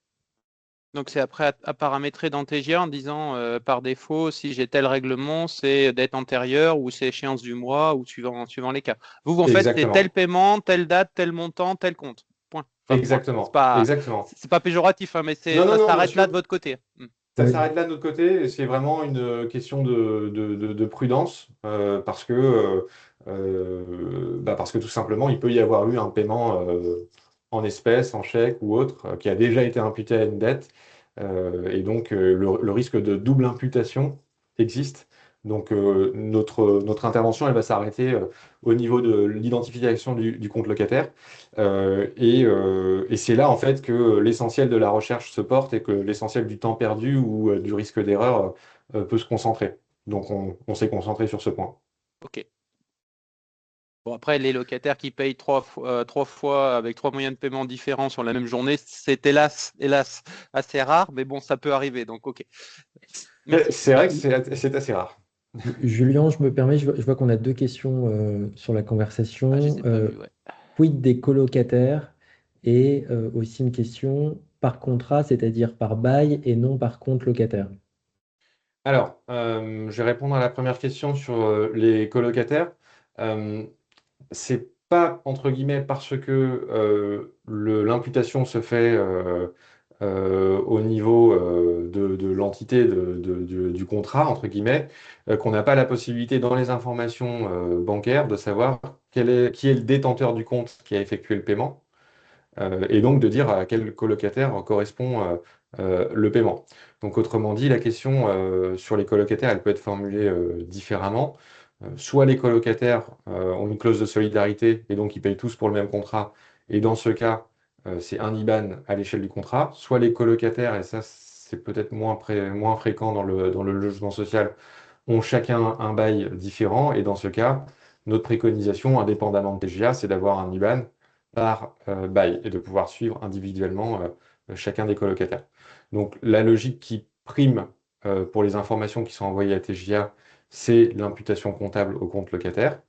donc c'est après à paramétrer dans TGA en disant par défaut, si j'ai tel règlement, c'est dette antérieure ou c'est échéance du mois ou suivant les cas. Vous, en fait, c'est tel Exactement. paiement, telle date, tel montant, tel compte. Point. Enfin, point. Exactement. Exactement. C'est pas péjoratif, hein, mais Non, non, ça non, bien s'arrête là de sûr. votre côté. Ça Oui, s'arrête là de notre côté. C'est vraiment une question de prudence parce que tout simplement, il peut y avoir eu un paiement en espèces, en chèque ou autre, qui a déjà été imputé à une dette. Et donc, le risque de double imputation existe. Donc, notre intervention, elle va s'arrêter au niveau de l'identification du compte locataire. Et c'est là, en fait, que l'essentiel de la recherche se porte et que l'essentiel du temps perdu ou du risque d'erreur peut se concentrer. Donc, on s'est concentré sur ce point. Ok. Bon, après, les locataires qui payent trois fois avec trois moyens de paiement différents sur la même journée, c'est hélas, assez rare, mais bon, ça peut arriver. Donc, ok. Merci. C'est vrai que c'est assez rare. Julien, je me permets, je vois qu'on a deux questions sur la Ah, je conversation. les ai pas vus, ouais. Quid des colocataires? Et aussi une question par contrat, c'est-à-dire par bail et non par compte locataire. Alors, je vais répondre à la première question sur les colocataires. Euh, c'est pas, entre guillemets, parce que l'imputation se fait au niveau de l'entité du contrat, entre guillemets, qu'on n'a pas la possibilité dans les informations bancaires de savoir qui est le détenteur du compte qui a effectué le paiement et donc de dire à quel colocataire correspond le paiement. Donc autrement dit, la question sur les colocataires, elle peut être formulée différemment. Soit les colocataires ont une clause de solidarité et donc ils payent tous pour le même contrat, et dans ce cas, c'est un IBAN à l'échelle du contrat. Soit les colocataires, et ça c'est peut-être moins fréquent dans le logement social, ont chacun un bail différent, et dans ce cas, notre préconisation, indépendamment de TGA, c'est d'avoir un IBAN par bail et de pouvoir suivre individuellement chacun des colocataires. Donc la logique qui prime pour les informations qui sont envoyées à TGA, c'est l'imputation comptable au compte locataire.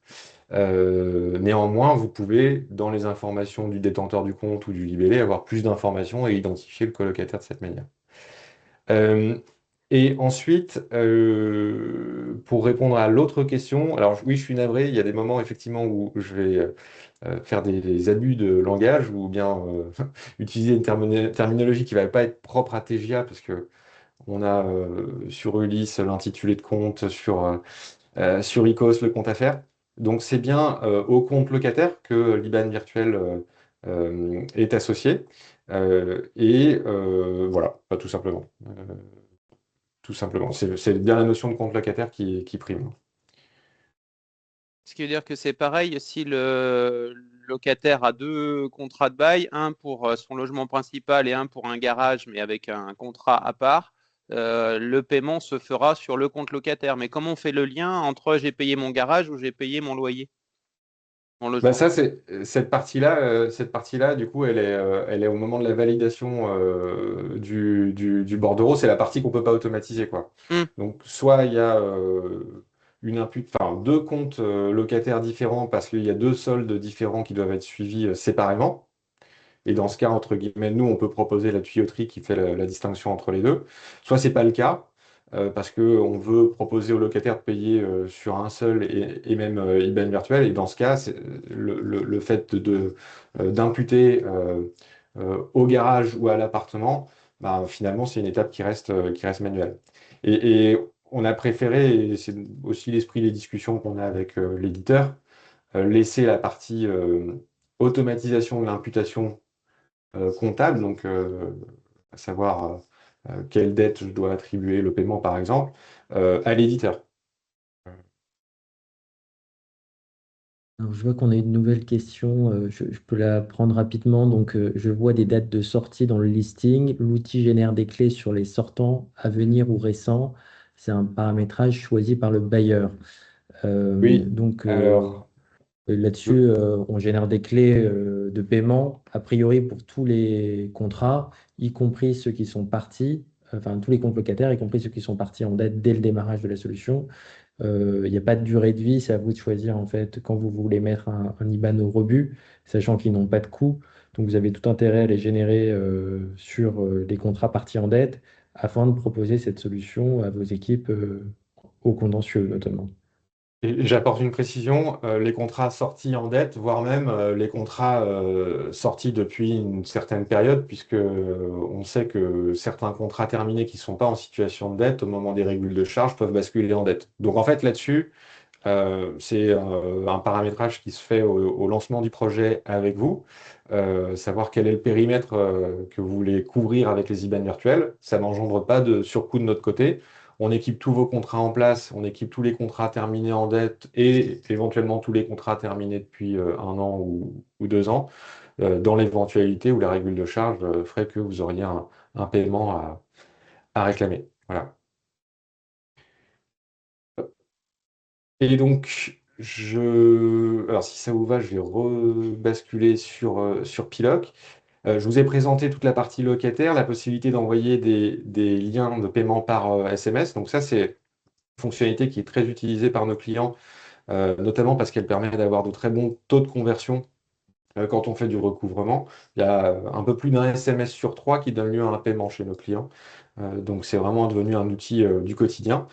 Néanmoins, vous pouvez, dans les informations du détenteur du compte ou du libellé, avoir plus d'informations et identifier le colocataire de cette manière. Euh, et ensuite, pour répondre à l'autre question, alors oui, je suis navré, il y a des moments effectivement où je vais faire des abus de langage ou bien utiliser une terminologie qui ne va pas être propre à TGA parce que on a sur Ulysse l'intitulé de compte, sur ICOS le compte à faire. Donc c'est bien au compte locataire que l'IBAN virtuel est associé. Voilà, pas tout simplement. Tout simplement. C'est bien la notion de compte locataire qui prime. Ce qui veut dire que c'est pareil si le locataire a deux contrats de bail, un pour son logement principal et un pour un garage, mais avec un contrat à part. Le paiement se fera sur le compte locataire. Mais comment on fait le lien entre j'ai payé mon garage ou j'ai payé mon loyer? en Bah logement. ça, cette partie-là, du coup, elle est au moment de la validation du bordereau. C'est la partie qu'on peut pas automatiser, quoi. Hmm. Donc, soit il y a enfin, deux comptes locataires différents parce qu'il y a deux soldes différents qui doivent être suivis séparément. Et dans ce cas, entre guillemets, nous, on peut proposer la tuyauterie qui fait la distinction entre les deux. Soit c'est pas le cas, parce qu'on veut proposer aux locataires de payer sur un seul et même IBAN virtuel. Et dans ce cas, le fait d'imputer au garage ou à l'appartement, bah, finalement, c'est une étape qui reste manuelle. Et on a préféré, et c'est aussi l'esprit des discussions qu'on a avec l'éditeur, laisser la partie automatisation de l'imputation comptable, donc à savoir quelle dette je dois attribuer le paiement par exemple, à l'éditeur. Alors, je vois qu'on a une nouvelle question. Je peux la prendre rapidement. Donc, je vois des dates de sortie dans le listing. L'outil génère des clés sur les sortants à venir ou récents. C'est un paramétrage choisi par le bailleur. Oui, Donc, alors, là-dessus, le- on génère des clés de paiement, a priori pour tous les contrats, y compris ceux qui sont partis, enfin tous les comptes locataires, y compris ceux qui sont partis en dette dès le démarrage de la solution. Il n'y a pas de durée de vie, c'est à vous de choisir en fait quand vous voulez mettre un IBAN au rebut, sachant qu'ils n'ont pas de coût. Donc vous avez tout intérêt à les générer sur les contrats partis en dette afin de proposer cette solution à vos équipes au contentieux notamment. et j'apporte une précision, les contrats sortis en dette, voire même les contrats sortis depuis une certaine période, puisque on sait que certains contrats terminés qui ne sont pas en situation de dette, au moment des régules de charges, peuvent basculer en dette. Donc en fait là-dessus, c'est un paramétrage qui se fait au lancement du projet avec vous, savoir quel est le périmètre que vous voulez couvrir avec les IBAN virtuels. Ça n'engendre pas de surcoût de notre côté. On équipe tous vos contrats en place, on équipe tous les contrats terminés en dette et éventuellement tous les contrats terminés depuis un an ou 2 ans, dans l'éventualité où la régule de charge ferait que vous auriez un paiement à réclamer. Voilà. Et donc, alors si ça vous va, je vais rebasculer sur Piloc. Je vous ai présenté toute la partie locataire, la possibilité d'envoyer des liens de paiement par SMS. Donc ça, c'est une fonctionnalité qui est très utilisée par nos clients, notamment parce qu'elle permet d'avoir de très bons taux de conversion quand on fait du recouvrement. Il y a un peu plus d'un SMS sur trois qui donne lieu à un paiement chez nos clients. Donc c'est vraiment devenu un outil du quotidien.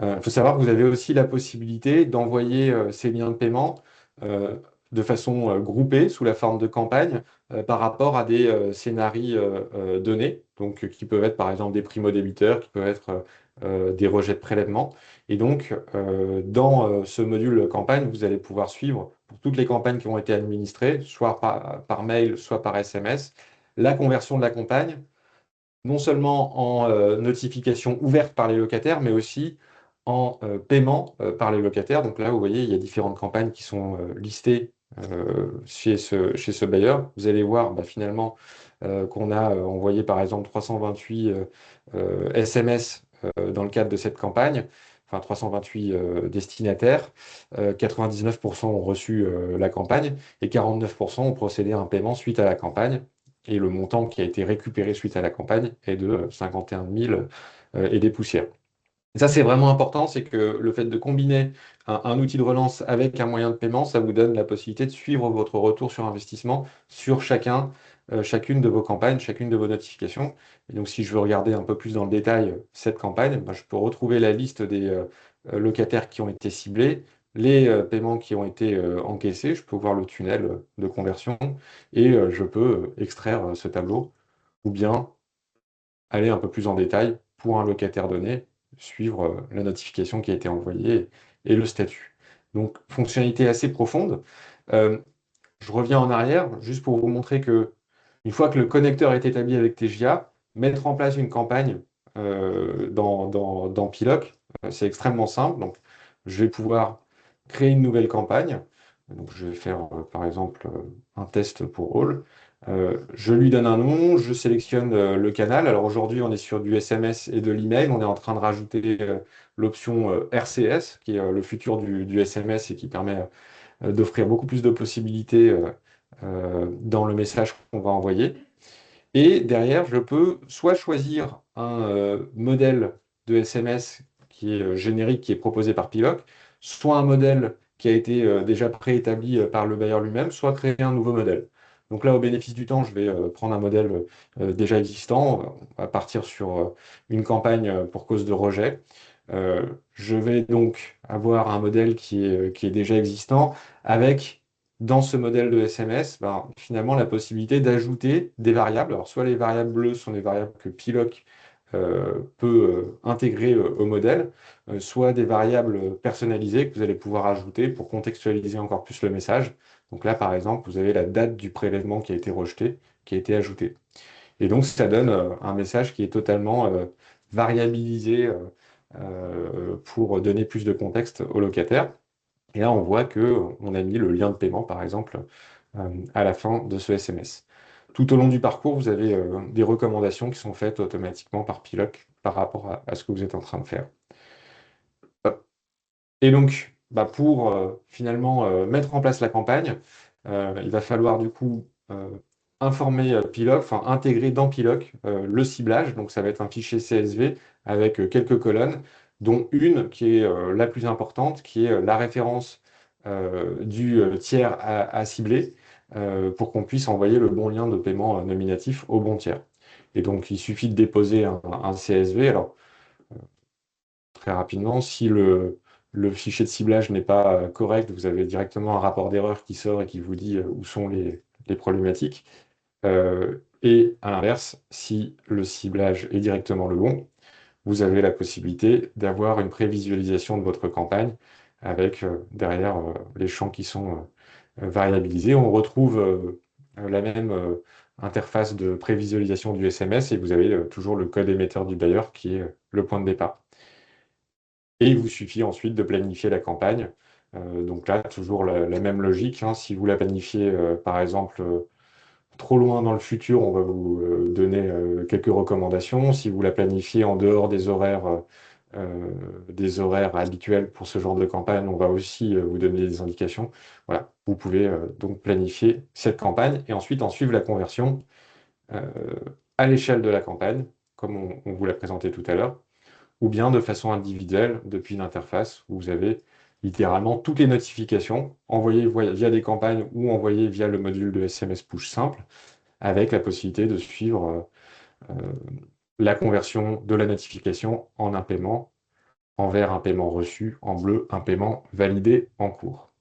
Il faut savoir que vous avez aussi la possibilité d'envoyer ces liens de paiement euh, de façon groupée sous la forme de campagne par rapport à des scénarios donnés, donc qui peuvent être par exemple des primo-débiteurs, qui peuvent être des rejets de prélèvement. Et donc, dans ce module campagne, vous allez pouvoir suivre pour toutes les campagnes qui ont été administrées, soit par mail, soit par SMS, la conversion de la campagne, non seulement en notification ouverte par les locataires, mais aussi en paiement par les locataires. Donc là, vous voyez, il y a différentes campagnes qui sont listées chez ce bailleur. Vous allez voir bah, finalement qu'on a envoyé par exemple 328 SMS dans le cadre de cette campagne. Enfin, 328 destinataires, 99% ont reçu la campagne et 49% ont procédé à un paiement suite à la campagne. Et le montant qui a été récupéré suite à la campagne est de 51 000 et des poussières. Et ça, c'est vraiment important, c'est que le fait de combiner un outil de relance avec un moyen de paiement, ça vous donne la possibilité de suivre votre retour sur investissement sur chacune de vos campagnes, chacune de vos notifications. Et donc, si je veux regarder un peu plus dans le détail cette campagne, ben, je peux retrouver la liste des locataires qui ont été ciblés, les paiements qui ont été encaissés, je peux voir le tunnel de conversion et je peux extraire ce tableau ou bien aller un peu plus en détail pour un locataire donné, suivre la notification qui a été envoyée et le statut. Donc, fonctionnalité assez profonde. Euh, je reviens en arrière juste pour vous montrer que une fois que le connecteur est établi avec TGA, mettre en place une campagne dans Piloc, c'est extrêmement simple. Donc, je vais pouvoir créer une nouvelle campagne. Donc, je vais faire par exemple un test pour All. Je lui donne un nom, je sélectionne le canal. Alors aujourd'hui, on est sur du SMS et de l'email. On est en train de rajouter l'option RCS, qui est le futur du SMS et qui permet d'offrir beaucoup plus de possibilités dans le message qu'on va envoyer. Et derrière, je peux soit choisir un modèle de SMS qui est générique, qui est proposé par Piloc, soit un modèle qui a été déjà préétabli par le bailleur lui-même, soit créer un nouveau modèle. Donc là, au bénéfice du temps, je vais prendre un modèle déjà existant, on va partir sur une campagne pour cause de rejet. Je vais donc avoir un modèle qui est déjà existant avec dans ce modèle de SMS, ben, finalement, la possibilité d'ajouter des variables. Alors, soit les variables bleues sont des variables que Piloc peut intégrer au modèle, soit des variables personnalisées que vous allez pouvoir ajouter pour contextualiser encore plus le message. Donc là, par exemple, vous avez la date du prélèvement qui a été rejeté, qui a été ajoutée. Et donc, ça donne un message qui est totalement variabilisé pour donner plus de contexte au locataire. Et là, on voit qu'on a mis le lien de paiement, par exemple, à la fin de ce SMS. Tout au long du parcours, vous avez des recommandations qui sont faites automatiquement par Piloc par rapport à ce que vous êtes en train de faire. Et donc, bah, pour finalement mettre en place la campagne, il va falloir du coup informer Piloc, enfin intégrer dans Piloc le ciblage. Donc, ça va être un fichier CSV avec quelques colonnes, dont une qui est la plus importante, qui est la référence du tiers à cibler pour qu'on puisse envoyer le bon lien de paiement nominatif au bon tiers. Et donc, il suffit de déposer un CSV. Alors, très rapidement, si le fichier de ciblage n'est pas correct, vous avez directement un rapport d'erreur qui sort et qui vous dit où sont les problématiques. Et à l'inverse, si le ciblage est directement le bon, vous avez la possibilité d'avoir une prévisualisation de votre campagne avec derrière les champs qui sont variabilisés. On retrouve la même interface de prévisualisation du SMS et vous avez toujours le code émetteur du bailleur qui est le point de départ. Et il vous suffit ensuite de planifier la campagne. Donc là, toujours la même logique, hein. Si vous la planifiez, par exemple, trop loin dans le futur, on va vous donner quelques recommandations. Si vous la planifiez en dehors des horaires habituels pour ce genre de campagne, on va aussi vous donner des indications. Voilà, vous pouvez donc planifier cette campagne et ensuite en suivre la conversion euh, à l'échelle de la campagne, comme on vous l'a présenté tout à l'heure, ou bien de façon individuelle depuis une interface où vous avez littéralement toutes les notifications envoyées via des campagnes ou envoyées via le module de SMS push simple, avec la possibilité de suivre la conversion de la notification en un paiement, en vert un paiement reçu, en bleu un paiement validé en cours.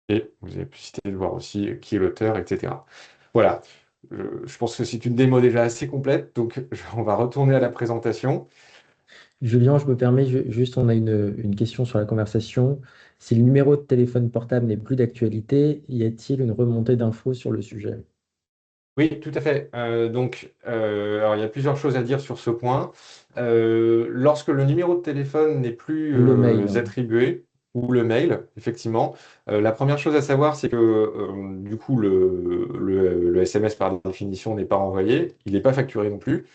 Et vous avez la possibilité de voir aussi qui est l'auteur, etc. Voilà, je pense que c'est une démo déjà assez complète, donc on va retourner à la présentation. Julien, je me permets, juste, on a une question sur la conversation. Si le numéro de téléphone portable n'est plus d'actualité, y a-t-il une remontée d'infos sur le sujet? Oui, tout à fait. Alors, il y a plusieurs choses à dire sur ce point. Lorsque le numéro de téléphone n'est plus Ou le mail, hein. attribué, ou le mail, effectivement, la première chose à savoir, c'est que du coup, le SMS, par définition, n'est pas envoyé, il n'est pas facturé non plus.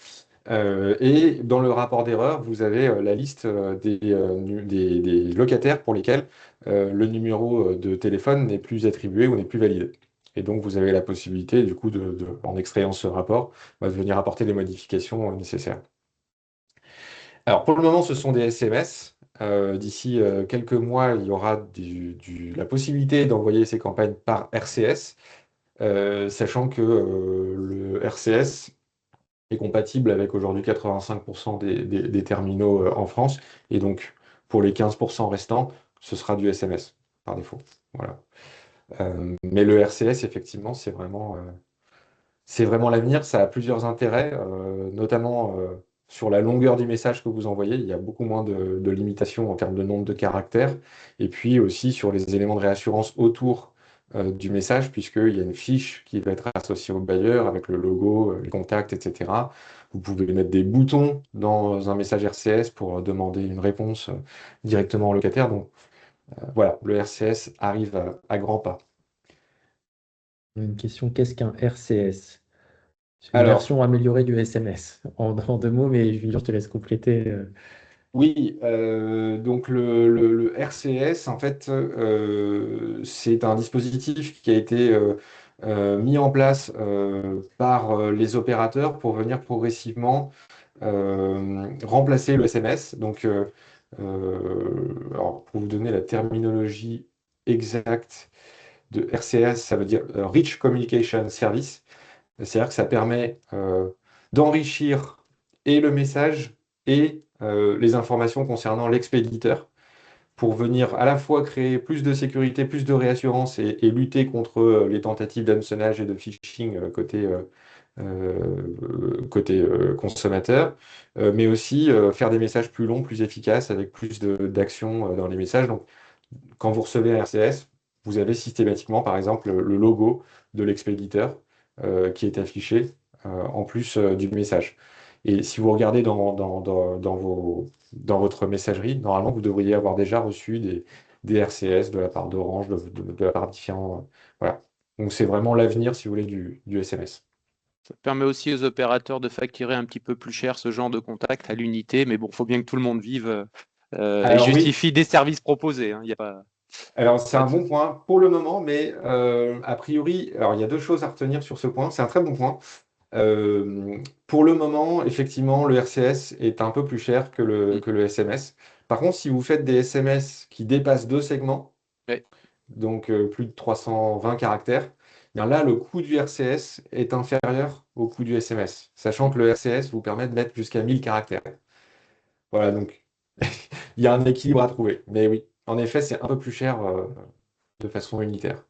Et dans le rapport d'erreur, vous avez la liste des locataires pour lesquels le numéro de téléphone n'est plus attribué ou n'est plus validé. Et donc, vous avez la possibilité, du coup, en extrayant ce rapport, de venir apporter les modifications nécessaires. Alors, pour le moment, ce sont des SMS. D'ici quelques mois, il y aura la possibilité d'envoyer ces campagnes par RCS, sachant que le RCS est compatible avec aujourd'hui 85% des terminaux en France. Et donc, pour les 15% restants, ce sera du SMS par défaut. Voilà. Mais le RCS, effectivement, c'est vraiment l'avenir. Ça a plusieurs intérêts, notamment sur la longueur du message que vous envoyez. Il y a beaucoup moins de limitations en termes de nombre de caractères. Et puis aussi sur les éléments de réassurance autour du message, puisqu'il y a une fiche qui va être associée au bailleur avec le logo, les contacts, etc. Vous pouvez mettre des boutons dans un message RCS pour demander une réponse directement au locataire. Donc voilà, le RCS arrive à grands pas. Une question, qu'est-ce qu'un RCS? C'est une Alors, version améliorée du SMS. En deux mots, mais Julien, je te laisse compléter. Oui, donc le RCS, en fait, c'est un dispositif qui a été mis en place par les opérateurs pour venir progressivement remplacer le SMS. Donc, alors, pour vous donner la terminologie exacte de RCS, ça veut dire Rich Communication Service. C'est-à-dire que ça permet d'enrichir et le message et les informations concernant l'expéditeur pour venir à la fois créer plus de sécurité, plus de réassurance et lutter contre les tentatives d'hameçonnage et de phishing côté consommateur, mais aussi faire des messages plus longs, plus efficaces, avec plus d'actions dans les messages. Donc, quand vous recevez un RCS, vous avez systématiquement, par exemple, le logo de l'expéditeur qui est affiché en plus du message. Et si vous regardez dans votre messagerie, normalement, vous devriez avoir déjà reçu des RCS de la part d'Orange, de la part de différents. Voilà. Donc, c'est vraiment l'avenir, si vous voulez, du SMS. Ça permet aussi aux opérateurs de facturer un petit peu plus cher ce genre de contact à l'unité, mais bon, il faut bien que tout le monde vive et Alors, oui, justifie des services proposés, hein. Il y a pas, alors c'est pas un de bon souci. point pour le moment, mais a priori, alors il y a deux choses à retenir sur ce point. C'est un très bon point. Pour le moment, effectivement, le RCS est un peu plus cher que Mm. que le SMS. Par contre, si vous faites des SMS qui dépassent deux segments, Ouais. donc plus de 320 caractères, eh bien là, le coût du RCS est inférieur au coût du SMS, sachant Mm. que le RCS vous permet de mettre jusqu'à 1000 caractères. Voilà, donc il y a un équilibre à trouver. Mais oui, en effet, c'est un peu plus cher de façon unitaire.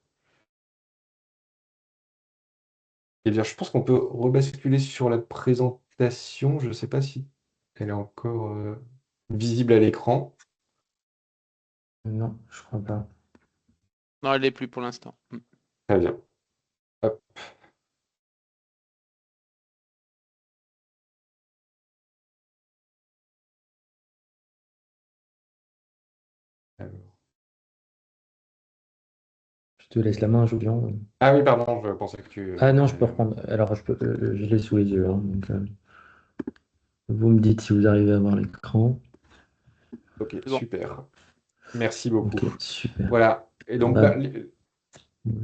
Eh bien, je pense qu'on peut rebasculer sur la présentation. Je ne sais pas si elle est encore visible à l'écran. Non, je crois pas. Non, elle n'est plus pour l'instant. Mm. Très bien. Hop, alors. Je te laisse la main, Julien. Ah oui, pardon, je pensais que tu Ah non, je peux avais la main. reprendre. Alors, je l'ai sous les yeux, hein, donc, vous me dites si vous arrivez à voir l'écran. Ok, C'est bon. super. Merci beaucoup. Ok, super. Voilà. Et donc, Bah,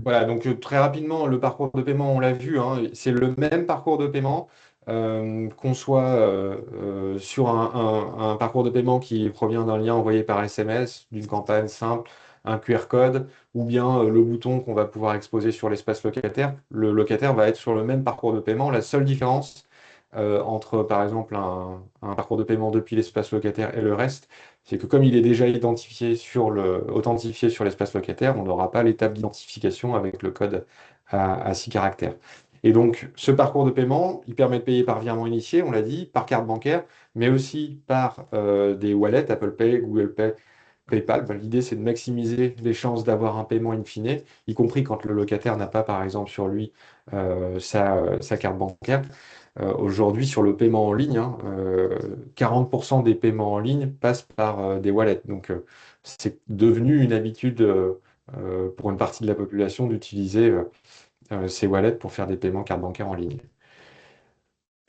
voilà, donc très rapidement, le parcours de paiement, on l'a vu, hein, c'est le même parcours de paiement, qu'on soit sur un parcours de paiement qui provient d'un lien envoyé par SMS, d'une campagne simple, un QR code, ou bien le bouton qu'on va pouvoir exposer sur l'espace locataire. Le locataire va être sur le même parcours de paiement. La seule différence entre, par exemple, un parcours de paiement depuis l'espace locataire et le reste, c'est que comme il est déjà authentifié sur l'espace locataire, on n'aura pas l'étape d'identification avec le code à 6 caractères. Et donc, ce parcours de paiement, il permet de payer par virement initié, on l'a dit, par carte bancaire, mais aussi par des wallets, Apple Pay, Google Pay, PayPal. Ben, l'idée, c'est de maximiser les chances d'avoir un paiement in fine, y compris quand le locataire n'a pas, par exemple, sur lui sa carte bancaire. Aujourd'hui, sur le paiement en ligne, hein, 40% des paiements en ligne passent par des wallets. Donc, c'est devenu une habitude pour une partie de la population d'utiliser ces wallets pour faire des paiements carte bancaire en ligne.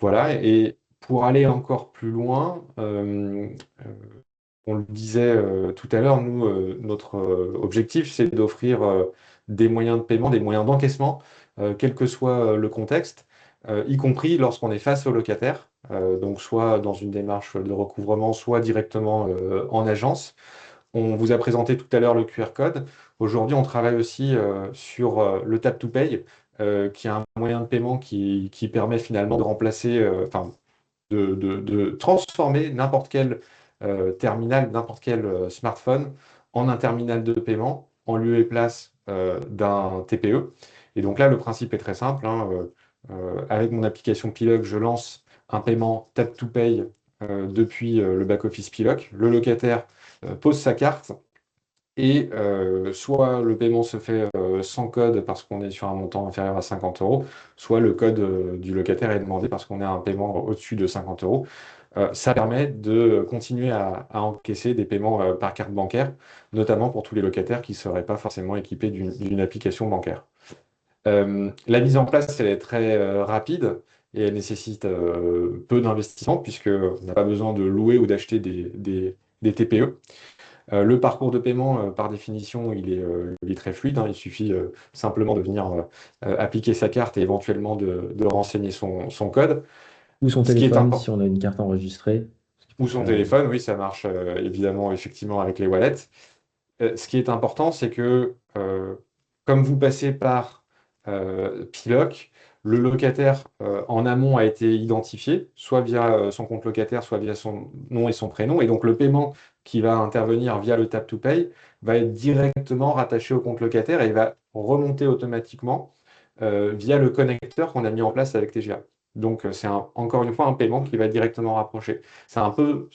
Voilà. Et pour aller encore plus loin, on le disait tout à l'heure, nous, notre objectif, c'est d'offrir des moyens de paiement, des moyens d'encaissement, quel que soit le contexte, y compris lorsqu'on est face au locataire, donc soit dans une démarche de recouvrement, soit directement en agence. On vous a présenté tout à l'heure le QR code. Aujourd'hui, on travaille aussi sur le Tap to Pay, qui est un moyen de paiement qui permet finalement de remplacer, enfin, de transformer n'importe quel terminal, n'importe quel smartphone en un terminal de paiement en lieu et place d'un TPE. Et donc là, le principe est très simple, hein, avec mon application Piloc, je lance un paiement Tap to Pay depuis le back-office Piloc. Le locataire pose sa carte et soit le paiement se fait sans code parce qu'on est sur un montant inférieur à 50 euros, soit le code du locataire est demandé parce qu'on a un paiement au-dessus de 50 euros. Ça permet de continuer à encaisser des paiements par carte bancaire, notamment pour tous les locataires qui ne seraient pas forcément équipés d'une application bancaire. La mise en place, elle est très rapide. et elle nécessite peu d'investissement puisqu'on n'a pas besoin de louer ou d'acheter des TPE. Le parcours de paiement, par définition, il est très fluide, hein. Il suffit simplement de venir appliquer sa carte et éventuellement de renseigner son code. Ou son Ce qui est téléphone si important, on a une carte enregistrée. ou son Euh, téléphone, oui, ça marche évidemment effectivement avec les wallets. Ce qui est important, c'est que comme vous passez par Piloc, le locataire en amont a été identifié, soit via son compte locataire, soit via son nom et son prénom. Et donc le paiement qui va intervenir via le Tap to Pay va être directement rattaché au compte locataire et il va remonter automatiquement via le connecteur qu'on a mis en place avec TGA. Donc c'est encore une fois un paiement qui va directement rapprocher. C'est un peu,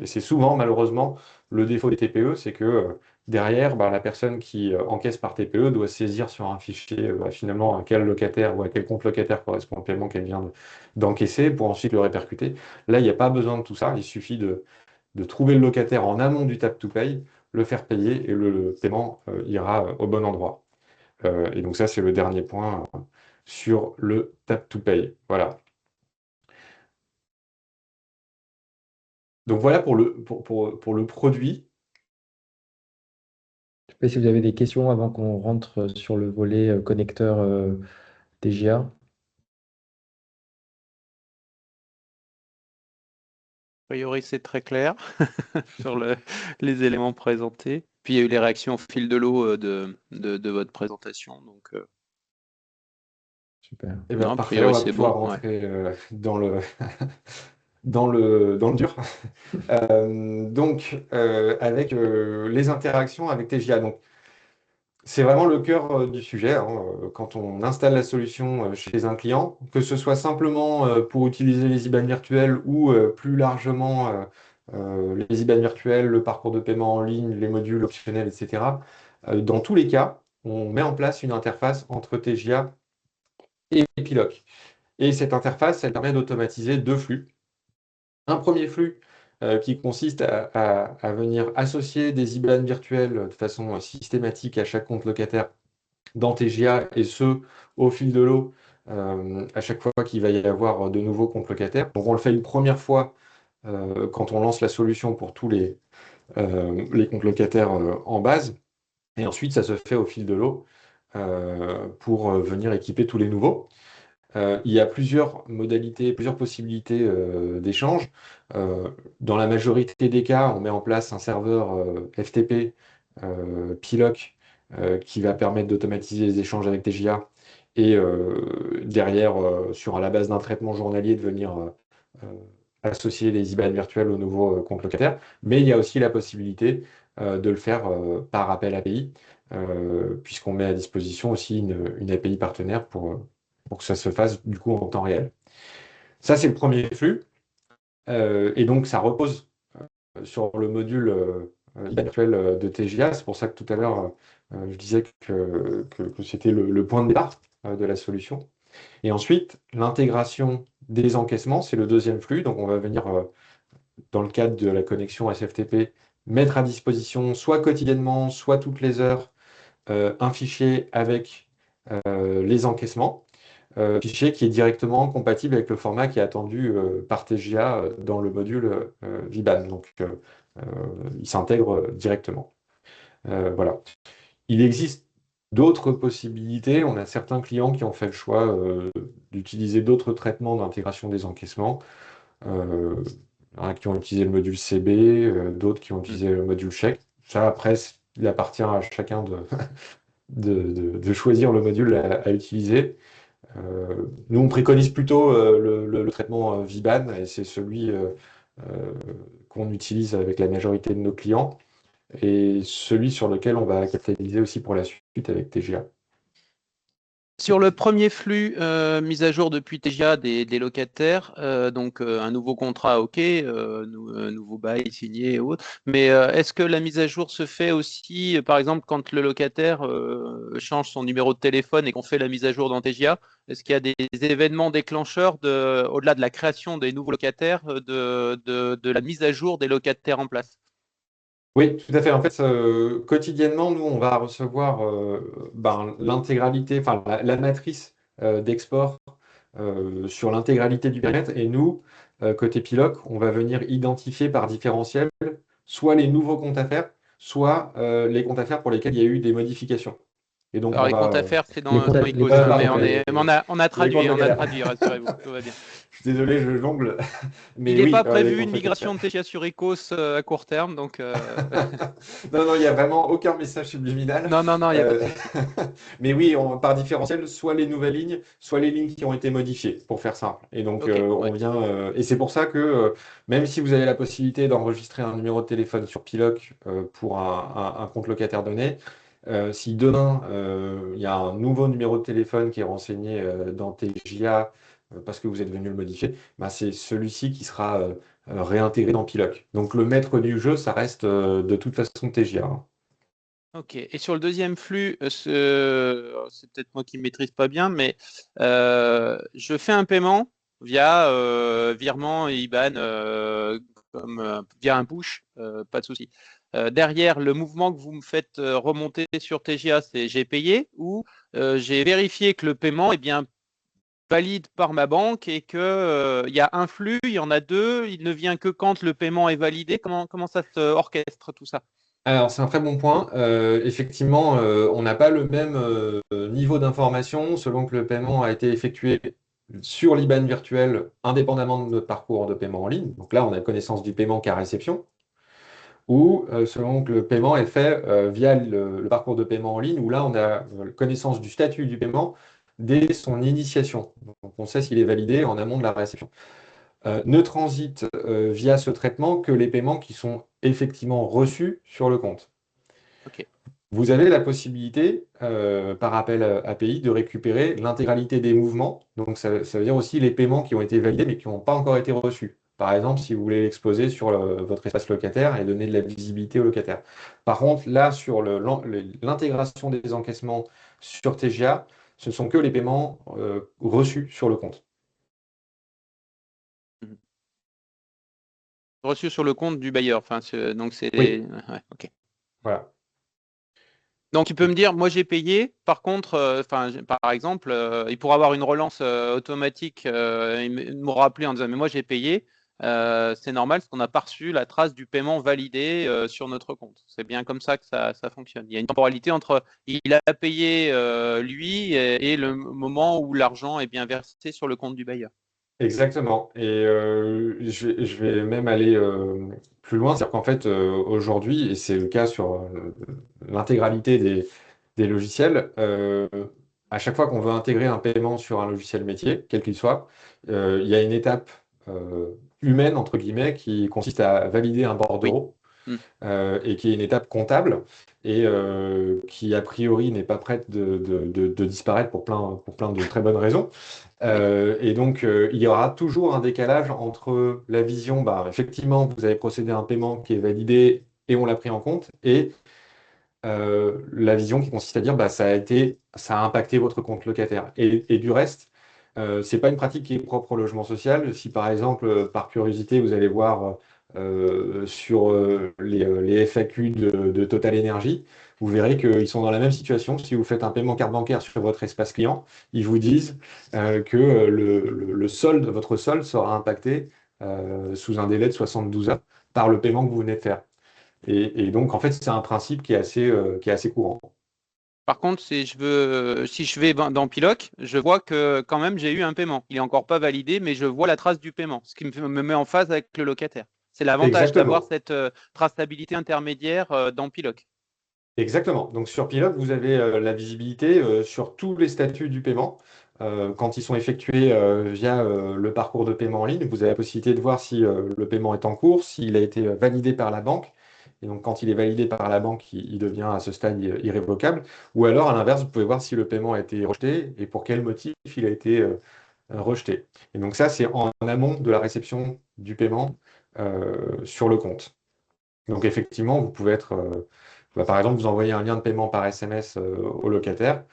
et c'est souvent malheureusement le défaut des TPE, c'est que derrière, bah, la personne qui encaisse par TPE doit saisir sur un fichier finalement à quel locataire ou à quel compte locataire correspond le paiement qu'elle vient d'encaisser pour ensuite le répercuter. Là, il n'y a pas besoin de tout ça. Il suffit de trouver le locataire en amont du Tap to Pay, le faire payer et le paiement ira au bon endroit. Et donc ça, c'est le dernier point sur le Tap to Pay. Voilà. Donc voilà pour le produit. Je sais pas si vous avez des questions avant qu'on rentre sur le volet connecteur TGA. A priori, c'est très clair sur les éléments présentés. Puis il y a eu les réactions au fil de l'eau de votre présentation. Donc, Super. Eh bien, non, a parfait, on priori, va c'est bon. pouvoir Ouais. rentrer dans le, dans le dur. Avec les interactions avec TGA. Donc, c'est vraiment le cœur du sujet, hein, quand on installe la solution chez un client, que ce soit simplement pour utiliser les IBAN virtuels ou plus largement les IBAN virtuels, le parcours de paiement en ligne, les modules optionnels, etc. Dans tous les cas, on met en place une interface entre TGA et Piloc. Et cette interface, elle permet d'automatiser deux flux. Un premier flux qui consiste à venir associer des IBAN virtuels de façon systématique à chaque compte locataire dans TGA et ce, au fil de l'eau, à chaque fois qu'il va y avoir de nouveaux comptes locataires. Donc on le fait une première fois quand on lance la solution pour tous les comptes locataires en base. Et ensuite, ça se fait au fil de l'eau pour venir équiper tous les nouveaux. Il y a plusieurs modalités, plusieurs possibilités d'échange. Dans la majorité des cas, on met en place un serveur FTP Piloc qui va permettre d'automatiser les échanges avec TGA et derrière, sur la base d'un traitement journalier, de venir euh, associer les IBAN virtuels aux nouveaux comptes locataires. Mais il y a aussi la possibilité de le faire par appel API, puisqu'on met à disposition aussi une API partenaire pour que ça se fasse du coup en temps réel. Ça, c'est le premier flux. Et donc, ça repose sur le module virtuel de TGA. C'est pour ça que tout à l'heure, je disais que c'était le point de départ de la solution. Et ensuite, l'intégration des encaissements, c'est le deuxième flux. Donc, on va venir, dans le cadre de la connexion SFTP, mettre à disposition soit quotidiennement, soit toutes les heures, un fichier avec les encaissements. Fichier qui est directement compatible avec le format qui est attendu par TGA dans le module VIBAN. Donc, il s'intègre directement. Voilà. Il existe d'autres possibilités. On a certains clients qui ont fait le choix d'utiliser d'autres traitements d'intégration des encaissements. Qui ont utilisé le module CB, d'autres qui ont utilisé le module chèque. Ça, après, il appartient à chacun de choisir le module à utiliser. Nous, on préconise plutôt le traitement VIBAN, et c'est celui euh, qu'on utilise avec la majorité de nos clients, et celui sur lequel on va capitaliser aussi pour la suite avec TGA. Sur le premier flux mis à jour depuis TGA des locataires, donc un nouveau contrat, ok, nouveau bail signé et autres, mais est-ce que la mise à jour se fait aussi, par exemple, quand le locataire change son numéro de téléphone et qu'on fait la mise à jour dans TGA, est-ce qu'il y a des événements déclencheurs au-delà de la création des nouveaux locataires, de la mise à jour des locataires en place? Oui, tout à fait. En fait, quotidiennement, nous, on va recevoir l'intégralité, enfin la matrice d'export sur l'intégralité du périmètre. Et nous, côté Piloc, on va venir identifier par différentiel soit les nouveaux comptes à faire, soit les comptes à faire pour lesquels il y a eu des modifications. Et donc, Alors, on les comptes va. à faire, c'est Les dans comptes, les Icos, comptes hein, mais locataires. on a Les comptes traduit, locataires. rassurez-vous, tout va bien. Je suis désolé, je jongle. Il Mais n'est oui, pas les prévu comptes une locataires. migration de TGA sur Icos à court terme, donc Non, non, il n'y a vraiment aucun message subliminal. non, il n'y a pas de Euh, souci. Mais oui, par différentiel, soit les nouvelles lignes, soit les lignes qui ont été modifiées, pour faire simple. Et donc, Ok, on ouais. vient. Et c'est pour ça que, même si vous avez la possibilité d'enregistrer un numéro de téléphone sur Piloc pour un compte locataire donné, si demain, il y a un nouveau numéro de téléphone qui est renseigné dans TGA parce que vous êtes venu le modifier, bah, c'est celui-ci qui sera réintégré dans Piloc. Donc, le maître du jeu, ça reste de toute façon TGA. Hein. Ok. Et sur le deuxième flux, c'est peut-être moi qui ne maîtrise pas bien, mais je fais un paiement via virement et IBAN comme via un push, pas de souci. Derrière, le mouvement que vous me faites remonter sur TGA, c'est j'ai payé ou j'ai vérifié que le paiement est bien valide par ma banque et que il y a un flux, il y en a deux, il ne vient que quand le paiement est validé. Comment ça se orchestre tout ça? Alors, c'est un très bon point. Effectivement, on n'a pas le même niveau d'information selon que le paiement a été effectué sur l'IBAN virtuel, indépendamment de notre parcours de paiement en ligne. Donc là, on a connaissance du paiement qu'à réception, ou selon que le paiement est fait via le parcours de paiement en ligne, où là, on a connaissance du statut du paiement dès son initiation. Donc, on sait s'il est validé en amont de la réception. Ne transitent via ce traitement que les paiements qui sont effectivement reçus sur le compte. Ok. Vous avez la possibilité, par appel API, de récupérer l'intégralité des mouvements. Donc, ça veut dire aussi les paiements qui ont été validés mais qui n'ont pas encore été reçus. Par exemple, si vous voulez l'exposer sur votre espace locataire et donner de la visibilité au locataire. Par contre, là, sur l'intégration des encaissements sur TGA, ce ne sont que les paiements reçus sur le compte. Mhm. Reçu sur le compte du bailleur. Enfin, donc c'est Oui, ouais, ok. voilà. Donc, tu peux me dire, moi j'ai payé. Par contre, par exemple, il pourra avoir une relance automatique. Il me rappeler en disant, mais moi j'ai payé. C'est normal parce qu'on n'a pas reçu la trace du paiement validé sur notre compte. C'est bien comme ça que ça fonctionne. Il y a une temporalité entre il a payé lui et le moment où l'argent est bien versé sur le compte du bailleur. Exactement. Et je vais même aller plus loin. C'est-à-dire qu'en fait, aujourd'hui, et c'est le cas sur l'intégralité des logiciels, à chaque fois qu'on veut intégrer un paiement sur un logiciel métier, quel qu'il soit, il y a une étape humaine, entre guillemets, qui consiste à valider un Oui. bordereau Mm. et qui est une étape comptable et qui, a priori, n'est pas prête de disparaître pour plein de très bonnes raisons. Oui. Et donc, il y aura toujours un décalage entre la vision, bah, effectivement, vous avez procédé à un paiement qui est validé et on l'a pris en compte, et la vision qui consiste à dire, bah, ça a impacté votre compte locataire. Et du reste, c'est pas une pratique qui est propre au logement social. Si par exemple, par curiosité, vous allez voir sur les FAQ de Total Energy, vous verrez qu'ils sont dans la même situation. Si vous faites un paiement carte bancaire sur votre espace client, ils vous disent que le solde, votre solde sera impacté sous un délai de 72 heures par le paiement que vous venez de faire. Et donc, en fait, c'est un principe qui est assez courant. Par contre, si je vais dans Piloc, je vois que quand même j'ai eu un paiement. Il est encore pas validé, mais je vois la trace du paiement, ce qui me met en phase avec le locataire. C'est l'avantage d'avoir Exactement. cette traçabilité intermédiaire dans Piloc. Exactement. Donc, sur Pilote, vous avez la visibilité sur tous les statuts du paiement. Quand ils sont effectués via le parcours de paiement en ligne, vous avez la possibilité de voir si le paiement est en cours, s'il a été validé par la banque. Et donc, quand il est validé par la banque, il devient à ce stade irrévocable. Ou alors, à l'inverse, vous pouvez voir si le paiement a été rejeté et pour quel motif il a été rejeté. Et donc ça, c'est en amont de la réception du paiement sur le compte. Donc effectivement, vous pouvez être, bah, par exemple, vous envoyez un lien de paiement par SMS au locataire,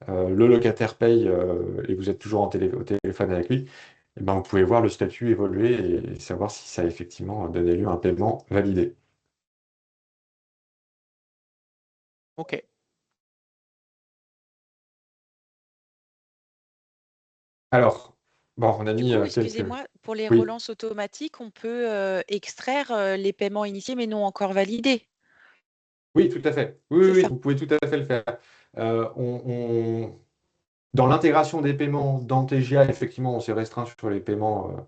le locataire paye et vous êtes toujours au téléphone avec lui, et ben, vous pouvez voir le statut évoluer et savoir si ça a effectivement donné lieu à un paiement validé. Ok. Alors, Bon, on a Du mis coup, quelques... excusez-moi, pour les Oui, relances automatiques, on peut extraire les paiements initiés mais non encore validés. oui, tout à fait. Oui, oui, C'est oui, ça. vous pouvez tout à fait le faire. Euh, on, on- Dans l'intégration des paiements dans TGA, effectivement, on s'est restreint sur les paiements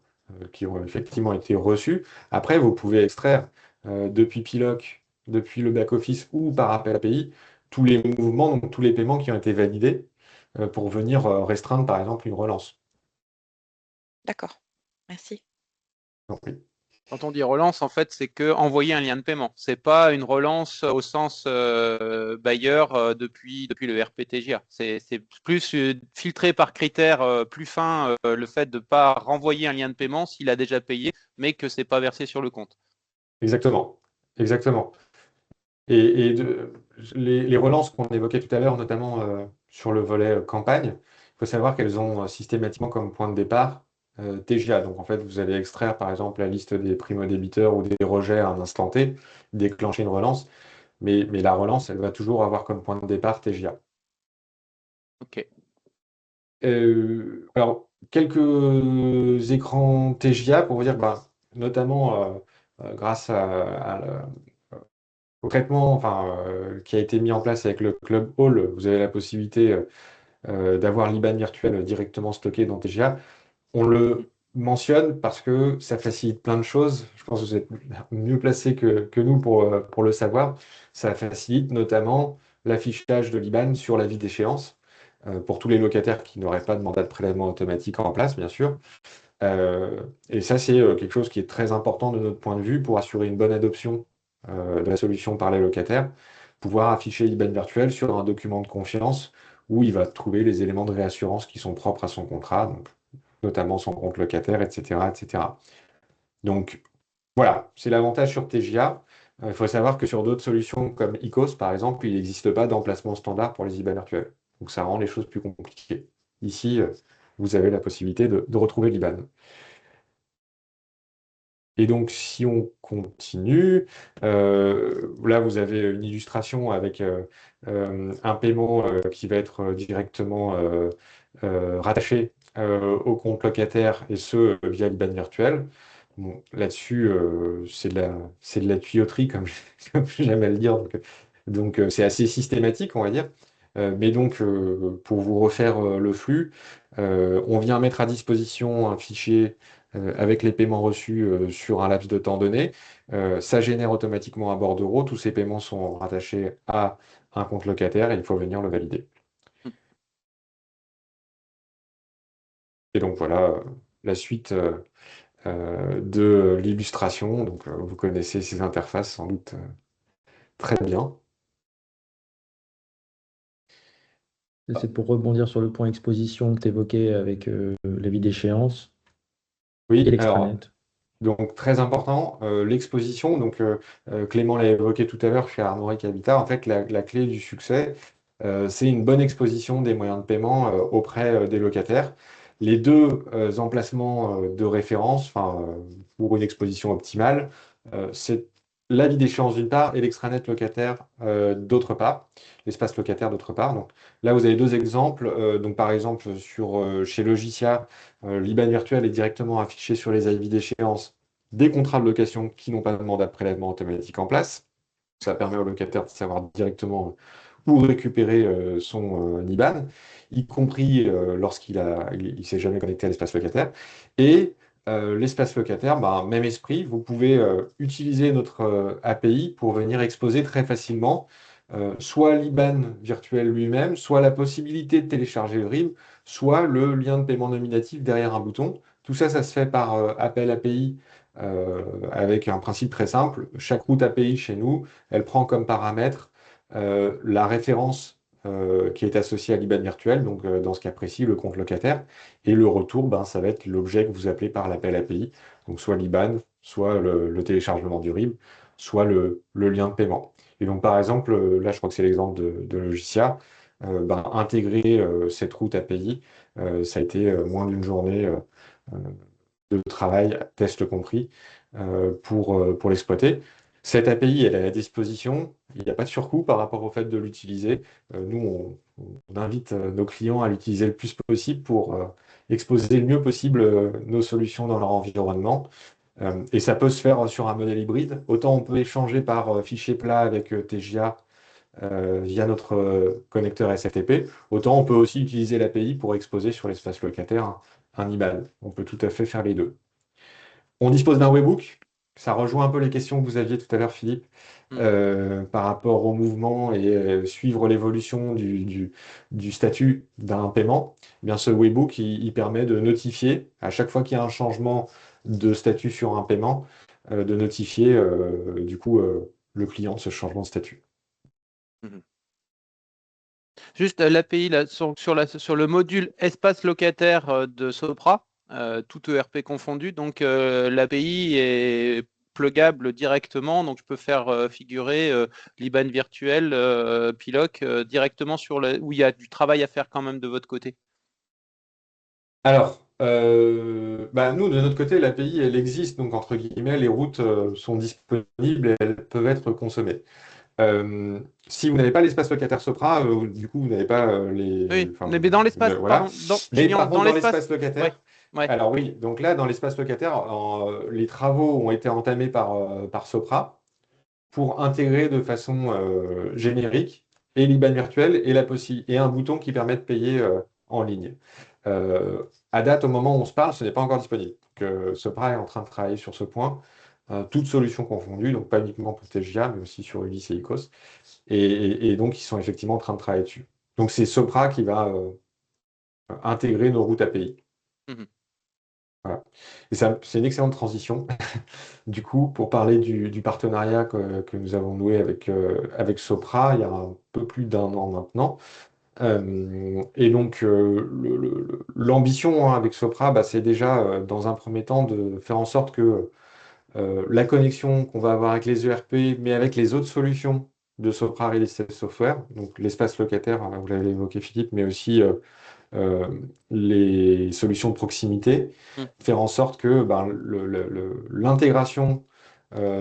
qui ont effectivement été reçus. Après, vous pouvez extraire depuis Piloc, depuis le back-office ou par appel API, tous les mouvements, donc tous les paiements qui ont été validés pour venir restreindre, par exemple, une relance. D'accord. Merci. Donc, oui. Quand on dit relance, en fait, c'est que envoyer un lien de paiement. C'est pas une relance au sens bailleur depuis le RPTGA. C'est plus filtré par critères plus fins le fait de ne pas renvoyer un lien de paiement s'il a déjà payé, mais que c'est pas versé sur le compte. Exactement. Exactement. Les relances qu'on évoquait tout à l'heure, notamment sur le volet campagne, il faut savoir qu'elles ont systématiquement comme point de départ TGA. Donc en fait, vous allez extraire par exemple la liste des primo-débiteurs ou des rejets à un instant T, déclencher une relance, mais la relance, elle va toujours avoir comme point de départ TGA. Ok. Alors, quelques écrans TGA pour vous dire, bah, notamment grâce au traitement qui a été mis en place avec le Club Hall, vous avez la possibilité d'avoir l'IBAN virtuel directement stocké dans TGA. On le mentionne parce que ça facilite plein de choses. Je pense que vous êtes mieux placé que nous pour le savoir. Ça facilite notamment l'affichage de l'IBAN sur l'avis d'échéance pour tous les locataires qui n'auraient pas de mandat de prélèvement automatique en place, bien sûr. Et ça, c'est quelque chose qui est très important de notre point de vue pour assurer une bonne adoption de la solution par les locataires, pouvoir afficher l'IBAN virtuel sur un document de confiance où il va trouver les éléments de réassurance qui sont propres à son contrat, donc, notamment son compte locataire, etc., etc. Donc voilà, c'est l'avantage sur TGA. Il faut savoir que sur d'autres solutions comme ICOS, par exemple, il n'existe pas d'emplacement standard pour les IBAN virtuels. Donc ça rend les choses plus compliquées. Ici, vous avez la possibilité de retrouver l'IBAN. Et donc, si on continue, là, vous avez une illustration avec un paiement qui va être directement rattaché au compte locataire et ce via l'IBAN virtuel. Bon, là-dessus, c'est de la tuyauterie, comme comme j'aime à le dire. Donc, c'est assez systématique, on va dire. Mais donc, pour vous refaire le flux, on vient mettre à disposition un fichier avec les paiements reçus sur un laps de temps donné. Ça génère automatiquement un bordereau. Tous ces paiements sont rattachés à un compte locataire et il faut venir le valider. Et donc voilà la suite de l'illustration. Donc vous connaissez ces interfaces sans doute très bien. C'est pour rebondir sur le point exposition que tu évoquais avec l'avis d'échéance et Oui, alors l'extranet. donc très important, l'exposition. Donc Clément l'a évoqué tout à l'heure chez Armoric Habitat. En fait, la clé du succès, c'est une bonne exposition des moyens de paiement auprès des locataires. Les deux emplacements de référence, pour une exposition optimale, c'est l'avis d'échéance d'une part et l'extranet locataire d'autre part, l'espace locataire d'autre part. Donc là, vous avez deux exemples. Donc par exemple, chez Logicia, l'IBAN virtuel est directement affiché sur les avis d'échéance des contrats de location qui n'ont pas de mandat de prélèvement automatique en place. Ça permet au locataire de savoir directement où récupérer son IBAN, y compris lorsqu'il s'est jamais connecté à l'espace locataire. Et l'espace locataire, même esprit, vous pouvez utiliser notre API pour venir exposer très facilement soit l'IBAN virtuel lui-même, soit la possibilité de télécharger le RIB, soit le lien de paiement nominatif derrière un bouton. Tout ça, ça se fait par appel API avec un principe très simple. Chaque route API chez nous, elle prend comme paramètre la référence qui est associée à l'IBAN virtuel, donc dans ce cas précis, le compte locataire. Et le retour, ça va être l'objet que vous appelez par l'appel API, donc soit l'IBAN, soit le téléchargement du RIB, soit le lien de paiement. Et donc, par exemple, là, je crois que c'est l'exemple de Logicia, intégrer cette route API, ça a été moins d'une journée de travail, test compris, pour l'exploiter. Cette API, elle est à la disposition. Il n'y a pas de surcoût par rapport au fait de l'utiliser. Nous, on invite nos clients à l'utiliser le plus possible pour exposer le mieux possible nos solutions dans leur environnement. Et ça peut se faire sur un modèle hybride. Autant on peut échanger par fichier plat avec TGA via notre connecteur SFTP, autant on peut aussi utiliser l'API pour exposer sur l'espace locataire un IBAN. On peut tout à fait faire les deux. On dispose d'un webhook. Ça rejoint un peu les questions que vous aviez tout à l'heure, Philippe, par rapport au mouvement et suivre l'évolution du statut d'un paiement. Eh bien, ce webhook, il permet de notifier, à chaque fois qu'il y a un changement de statut sur un paiement, de notifier du coup le client de ce changement de statut. Juste l'API là, sur le module espace locataire de Sopra, tout ERP confondu, donc l'API est pluggable directement, donc je peux faire figurer l'IBAN virtuel Piloc directement où il y a du travail à faire quand même de votre côté. Alors, nous, de notre côté, l'API, elle existe, donc entre guillemets, les routes sont disponibles et elles peuvent être consommées. Si vous n'avez pas l'espace locataire Sopra, du coup, vous n'avez pas Oui, enfin, mais dans l'espace, voilà. pardon, Mais par dans contre, dans l'espace, l'espace locataire, ouais. alors oui, donc là, dans l'espace locataire, les travaux ont été entamés par Sopra pour intégrer de façon générique et l'IBAN virtuel et un bouton qui permet de payer en ligne. À date, au moment où on se parle, ce n'est pas encore disponible. Donc, Sopra est en train de travailler sur ce point, toutes solutions confondues, donc pas uniquement pour TGA, mais aussi sur Ulysse et ICOS. Et donc, ils sont effectivement en train de travailler dessus. Donc, c'est Sopra qui va intégrer nos routes API. Voilà. Et c'est une excellente transition, du coup, pour parler du partenariat que nous avons noué avec Sopra il y a un peu plus d'un an maintenant. Et donc, l'ambition avec Sopra, c'est déjà, dans un premier temps, de faire en sorte que la connexion qu'on va avoir avec les ERP, mais avec les autres solutions de Sopra Real Estate Software, donc l'espace locataire, vous l'avez évoqué Philippe, mais aussi euh, les solutions de proximité, faire en sorte que l'intégration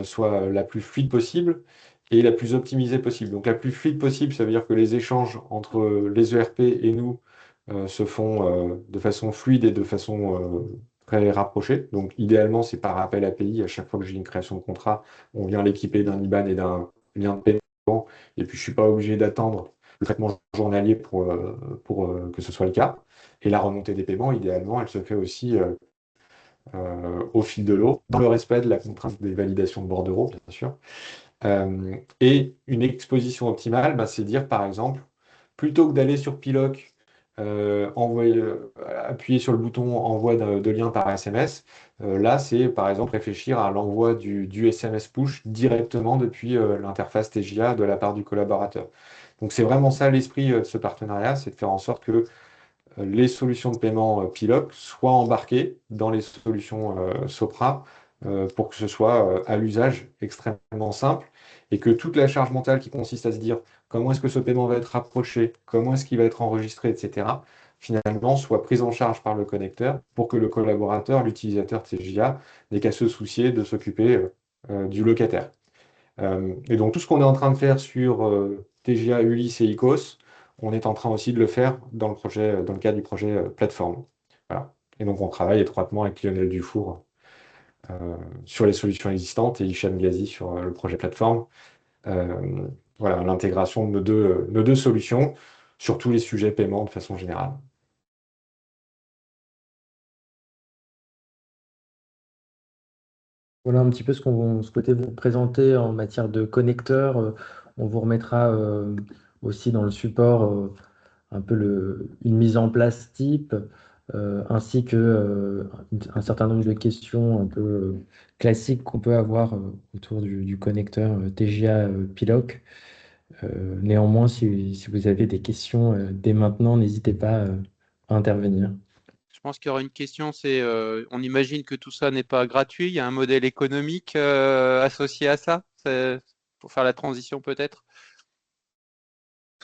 soit la plus fluide possible et la plus optimisée possible. Donc la plus fluide possible, ça veut dire que les échanges entre les ERP et nous se font de façon fluide et de façon très rapprochée. Donc idéalement, c'est par appel API. À chaque fois que j'ai une création de contrat, on vient l'équiper d'un IBAN et d'un lien de paiement. Et puis je ne suis pas obligé d'attendre le traitement journalier pour que ce soit le cas. Et la remontée des paiements, idéalement, elle se fait aussi au fil de l'eau, dans le respect de la contrainte des validations de bordereau, bien sûr. Et une exposition optimale, c'est dire, par exemple, plutôt que d'aller sur Piloc, appuyer sur le bouton envoi de lien par SMS, là, c'est par exemple réfléchir à l'envoi du SMS push directement depuis l'interface TGA de la part du collaborateur. Donc c'est vraiment ça l'esprit de ce partenariat, c'est de faire en sorte que les solutions de paiement Piloc soient embarquées dans les solutions Sopra pour que ce soit à l'usage extrêmement simple et que toute la charge mentale qui consiste à se dire comment est-ce que ce paiement va être rapproché, comment est-ce qu'il va être enregistré, etc., finalement soit prise en charge par le connecteur pour que le collaborateur, l'utilisateur TGA, n'ait qu'à se soucier de s'occuper du locataire. Et donc tout ce qu'on est en train de faire sur TGA, Ulysse et ICOS, on est en train aussi de le faire dans le cadre du projet plateforme. Voilà. Et donc on travaille étroitement avec Lionel Dufour sur les solutions existantes et Hicham Ghazi sur le projet plateforme. Voilà, l'intégration de nos deux solutions sur tous les sujets paiement de façon générale. Voilà un petit peu ce qu'on souhaitait vous présenter en matière de connecteurs. On vous remettra aussi dans le support un peu une mise en place type, ainsi que un certain nombre de questions un peu classiques qu'on peut avoir autour du connecteur TGA Piloc. Néanmoins, si vous avez des questions dès maintenant, n'hésitez pas à intervenir. Je pense qu'il y aura une question, c'est on imagine que tout ça n'est pas gratuit, il y a un modèle économique associé à ça, pour faire la transition peut-être.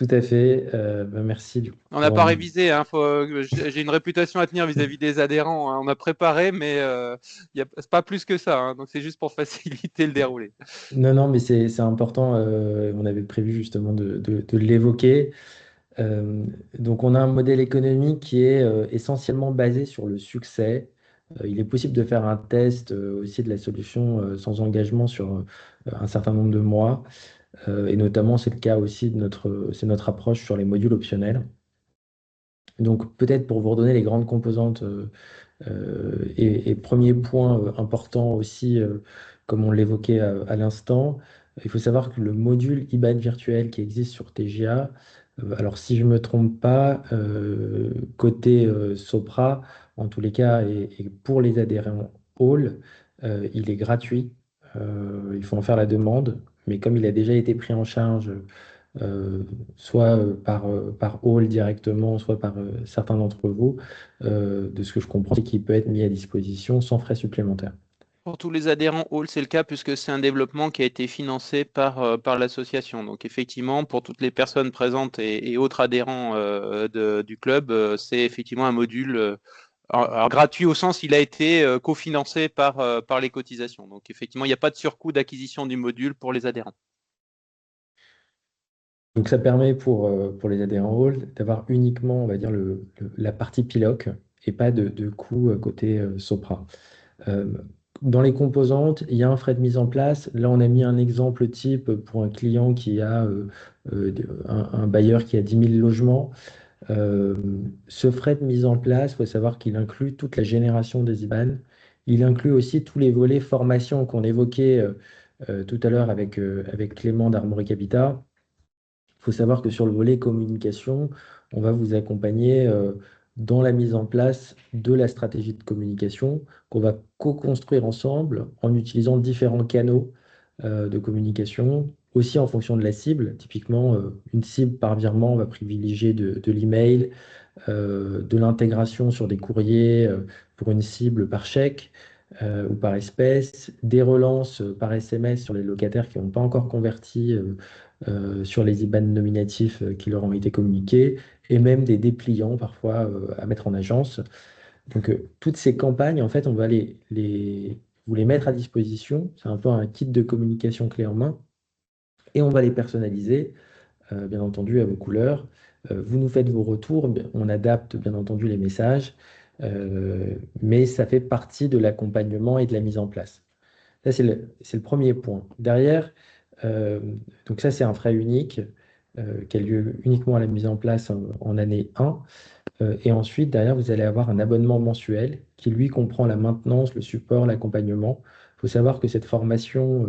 Tout à fait. Merci du coup, On n'a pas révisé, hein, j'ai une réputation à tenir vis-à-vis des adhérents, hein. On a préparé, mais c'est pas plus que ça, hein. Donc c'est juste pour faciliter le déroulé. Non, non, mais c'est important. On avait prévu justement de l'évoquer. Euh, donc, on a un modèle économique qui est essentiellement basé sur le succès. Il est possible de faire un test aussi de la solution sans engagement sur un certain nombre de mois. Et notamment, c'est le cas aussi c'est notre approche sur les modules optionnels. Donc, peut-être pour vous redonner les grandes composantes et premier point important aussi, comme on l'évoquait à l'instant, il faut savoir que le module IBAN virtuel qui existe sur TGA, alors si je ne me trompe pas, côté Sopra, en tous les cas, et pour les adhérents Hall, il est gratuit. Il faut en faire la demande, mais comme il a déjà été pris en charge euh, soit par Hall directement, soit par certains d'entre vous. De ce que je comprends, c'est qu'il peut être mis à disposition sans frais supplémentaires. Pour tous les adhérents Hall, c'est le cas puisque c'est un développement qui a été financé par l'association. Donc effectivement, pour toutes les personnes présentes et autres adhérents du club, c'est effectivement un module alors, gratuit au sens il a été cofinancé par les cotisations. Donc effectivement, il n'y a pas de surcoût d'acquisition du module pour les adhérents. Donc ça permet pour les adhérents Hall d'avoir uniquement, on va dire, la partie PILOC et pas de coût côté Sopra. Euh, Dans les composantes, il y a un frais de mise en place. Là, on a mis un exemple type pour un client qui a un bailleur qui a 10 000 logements. Euh, Ce frais de mise en place, il faut savoir qu'il inclut toute la génération des IBAN. Il inclut aussi tous les volets formation qu'on évoquait tout à l'heure avec Clément d'Armory Capital. Il faut savoir que sur le volet communication, on va vous accompagner dans la mise en place de la stratégie de communication qu'on va co-construire ensemble en utilisant différents canaux de communication, aussi en fonction de la cible. Typiquement, une cible par virement, on va privilégier de l'email, de l'intégration sur des courriers pour une cible par chèque ou par espèce, des relances par SMS sur les locataires qui n'ont pas encore converti sur les IBAN nominatifs qui leur ont été communiqués, et même des dépliants parfois à mettre en agence. Donc toutes ces campagnes, en fait, on va vous les mettre à disposition. C'est un peu un kit de communication clé en main, et on va les personnaliser bien entendu, à vos couleurs. Vous nous faites vos retours, on adapte bien entendu les messages, mais ça fait partie de l'accompagnement et de la mise en place. Ça, c'est le premier point. Derrière, euh, donc ça, c'est un frais unique qui a lieu uniquement à la mise en place en année 1. Et ensuite, derrière, vous allez avoir un abonnement mensuel qui, lui, comprend la maintenance, le support, l'accompagnement. Il faut savoir que cette formation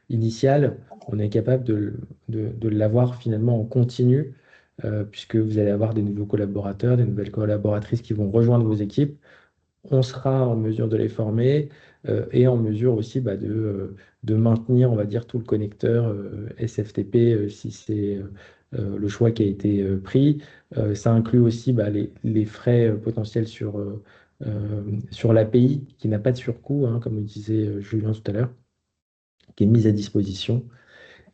initiale, on est capable de l'avoir finalement en continu, puisque vous allez avoir des nouveaux collaborateurs, des nouvelles collaboratrices qui vont rejoindre vos équipes. On sera en mesure de les former et en mesure aussi de maintenir, on va dire, tout le connecteur SFTP si c'est le choix qui a été pris. Ça inclut aussi les frais potentiels sur l'API qui n'a pas de surcoût, hein, comme le disait Julien tout à l'heure, qui est mise à disposition.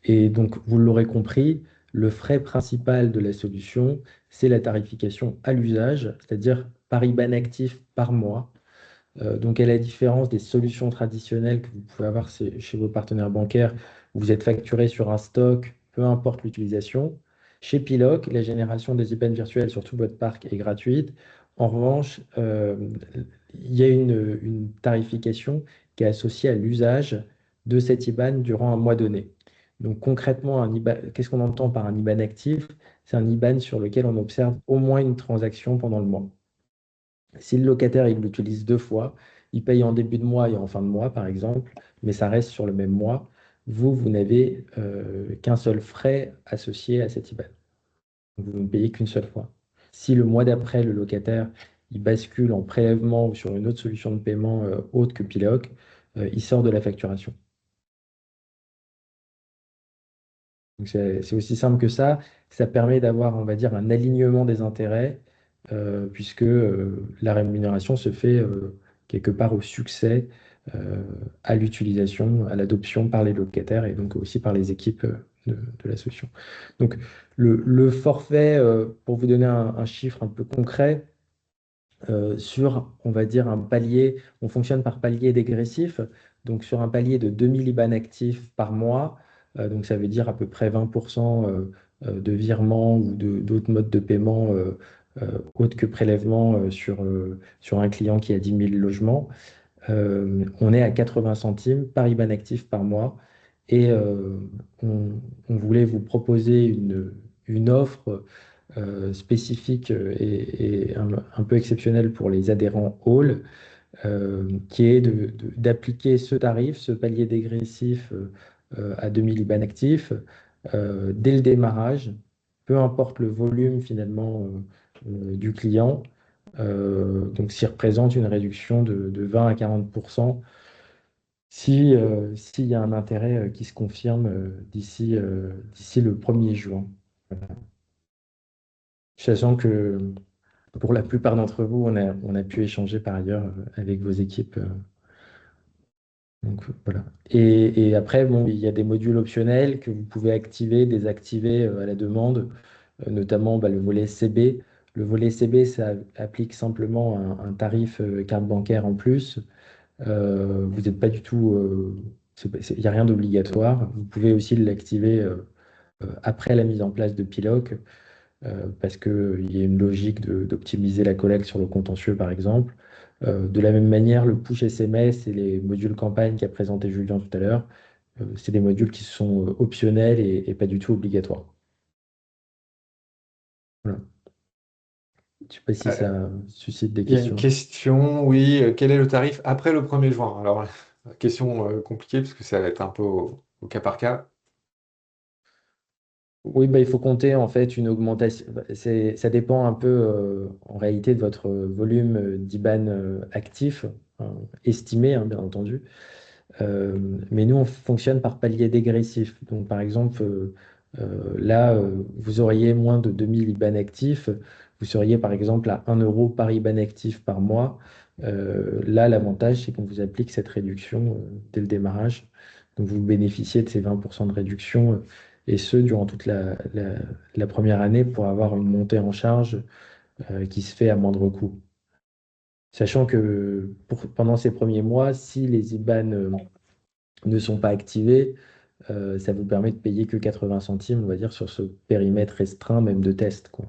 Et donc, vous l'aurez compris, le frais principal de la solution, c'est la tarification à l'usage, c'est-à-dire par IBAN actif par mois. Donc, à la différence des solutions traditionnelles que vous pouvez avoir chez vos partenaires bancaires, où vous êtes facturé sur un stock, peu importe l'utilisation. Chez Piloc, la génération des IBAN virtuels sur tout votre parc est gratuite. En revanche, il y a une tarification qui est associée à l'usage de cet IBAN durant un mois donné. Donc concrètement, qu'est-ce qu'on entend par un IBAN actif? C'est un IBAN sur lequel on observe au moins une transaction pendant le mois. Si le locataire il l'utilise 2 fois, il paye en début de mois et en fin de mois, par exemple, mais ça reste sur le même mois, vous n'avez qu'un seul frais associé à cet IBAN. Vous ne payez qu'une seule fois. Si le mois d'après, le locataire il bascule en prélèvement ou sur une autre solution de paiement autre que Piloc, il sort de la facturation. Donc c'est aussi simple que ça. Ça permet d'avoir, on va dire, un alignement des intérêts, puisque la rémunération se fait quelque part au succès, à l'utilisation, à l'adoption par les locataires et donc aussi par les équipes de la solution. Donc, le forfait, pour vous donner un chiffre un peu concret, sur, on va dire, un palier, on fonctionne par palier dégressif. Donc, sur un palier de 2000 IBAN actifs par mois, donc ça veut dire à peu près 20% de virements ou d'autres modes de paiement autres que prélèvement sur un client qui a 10 000 logements. On est à 80 centimes par IBAN actif par mois. Et on voulait vous proposer une offre spécifique et un peu exceptionnelle pour les adhérents Hall, qui est d'appliquer ce tarif, ce palier dégressif à 2000 IBAN actifs dès le démarrage, peu importe le volume finalement du client. Donc, s'il représente une réduction de 20 à 40% s'il y a un intérêt qui se confirme d'ici le 1er juin. Voilà. Sachant que pour la plupart d'entre vous, on a pu échanger par ailleurs avec vos équipes. Donc voilà. Et après, bon, il y a des modules optionnels que vous pouvez activer, désactiver à la demande, notamment le volet CB. Le volet CB, ça applique simplement un tarif carte bancaire en plus. Vous n'êtes pas du tout, il n'y a rien d'obligatoire. Vous pouvez aussi l'activer après la mise en place de Piloc, parce qu'il y a une logique d'optimiser la collecte sur le contentieux, par exemple. De la même manière, le push SMS et les modules campagne qu'a présenté Julien tout à l'heure, c'est des modules qui sont optionnels et pas du tout obligatoires. Voilà. Je ne sais pas si ça suscite des Il y a questions. une question, oui, quel est le tarif après le 1er juin? Alors, question compliquée parce que ça va être un peu au cas par cas. Oui, il faut compter en fait une augmentation. Ça dépend un peu en réalité de votre volume d'IBAN actif, hein, estimé, hein, bien entendu. Mais nous, on fonctionne par palier dégressif. Donc, par exemple, là, vous auriez moins de 2000 IBAN actifs. Vous seriez, par exemple, à 1 euro par IBAN actif par mois. Là, l'avantage, c'est qu'on vous applique cette réduction dès le démarrage. Donc, vous bénéficiez de ces 20% de réduction, et ce, durant toute la première année, pour avoir une montée en charge qui se fait à moindre coût. Sachant que pendant ces premiers mois, si les IBAN ne sont pas activés, ça vous permet de payer que 80 centimes, on va dire, sur ce périmètre restreint, même de test, quoi.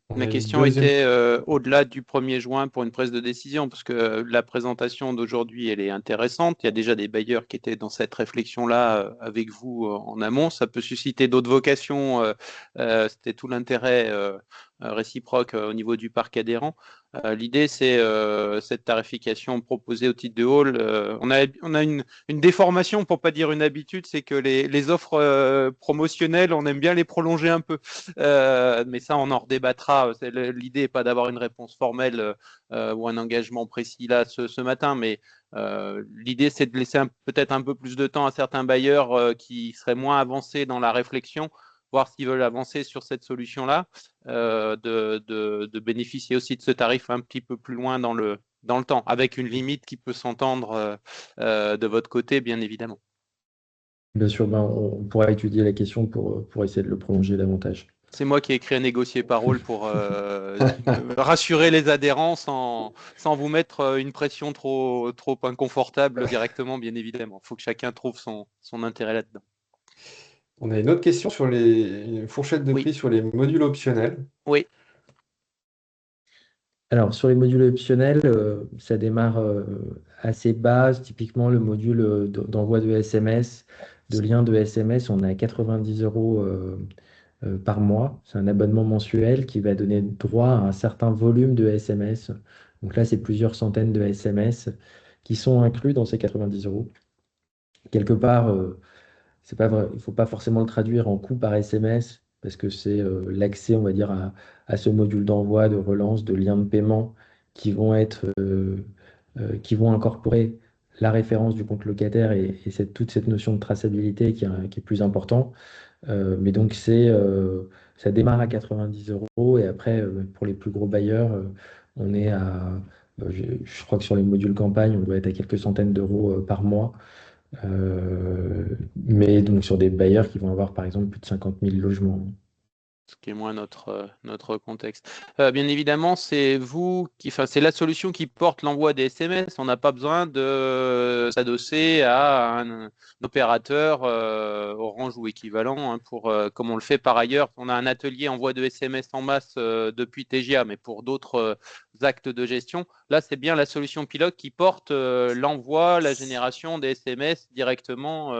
On Ma a une question deuxième. était au-delà du 1er juin pour une prise de décision, parce que la présentation d'aujourd'hui, elle est intéressante. Il y a déjà des bailleurs qui étaient dans cette réflexion-là avec vous en amont. Ça peut susciter d'autres vocations. C'était tout l'intérêt réciproque au niveau du parc adhérent. L'idée, c'est cette tarification proposée au titre de Hall. On a une déformation, pour pas dire une habitude, c'est que les offres promotionnelles, on aime bien les prolonger un peu. Mais ça, on en redébattra. L'idée n'est pas d'avoir une réponse formelle ou un engagement précis là ce matin, mais l'idée, c'est de laisser peut-être un peu plus de temps à certains bailleurs qui seraient moins avancés dans la réflexion, voir s'ils veulent avancer sur cette solution-là, de bénéficier aussi de ce tarif un petit peu plus loin dans le temps, avec une limite qui peut s'entendre de votre côté, bien évidemment. Bien sûr, on pourra étudier la question pour essayer de le prolonger davantage. C'est moi qui ai écrit un négocier parole pour rassurer les adhérents sans vous mettre une pression trop inconfortable directement, bien évidemment. Il faut que chacun trouve son intérêt là-dedans. On a une autre question sur une fourchette de Oui. prix sur les modules optionnels. Oui. Alors, sur les modules optionnels, ça démarre assez bas. Typiquement, le module d'envoi de SMS, de lien de SMS, on est à 90 euros par mois. C'est un abonnement mensuel qui va donner droit à un certain volume de SMS. Donc là, c'est plusieurs centaines de SMS qui sont inclus dans ces 90 euros. Quelque part, c'est pas vrai, il ne faut pas forcément le traduire en coût par SMS parce que c'est l'accès, on va dire, à ce module d'envoi, de relance, de lien de paiement qui vont qui vont incorporer la référence du compte locataire et toute cette notion de traçabilité qui est plus important. Mais donc, ça démarre à 90 euros et après, pour les plus gros bailleurs, on est je crois que sur les modules campagne, on doit être à quelques centaines d'euros par mois. Mais donc sur des bailleurs qui vont avoir par exemple plus de 50 000 logements. Ce qui est moins notre contexte. Bien évidemment, c'est c'est la solution qui porte l'envoi des SMS. On n'a pas besoin de s'adosser à un opérateur Orange ou équivalent hein, comme on le fait par ailleurs. On a un atelier envoi de SMS en masse depuis TGA, mais pour d'autres actes de gestion. Là, c'est bien la solution pilote qui porte l'envoi, la génération des SMS directement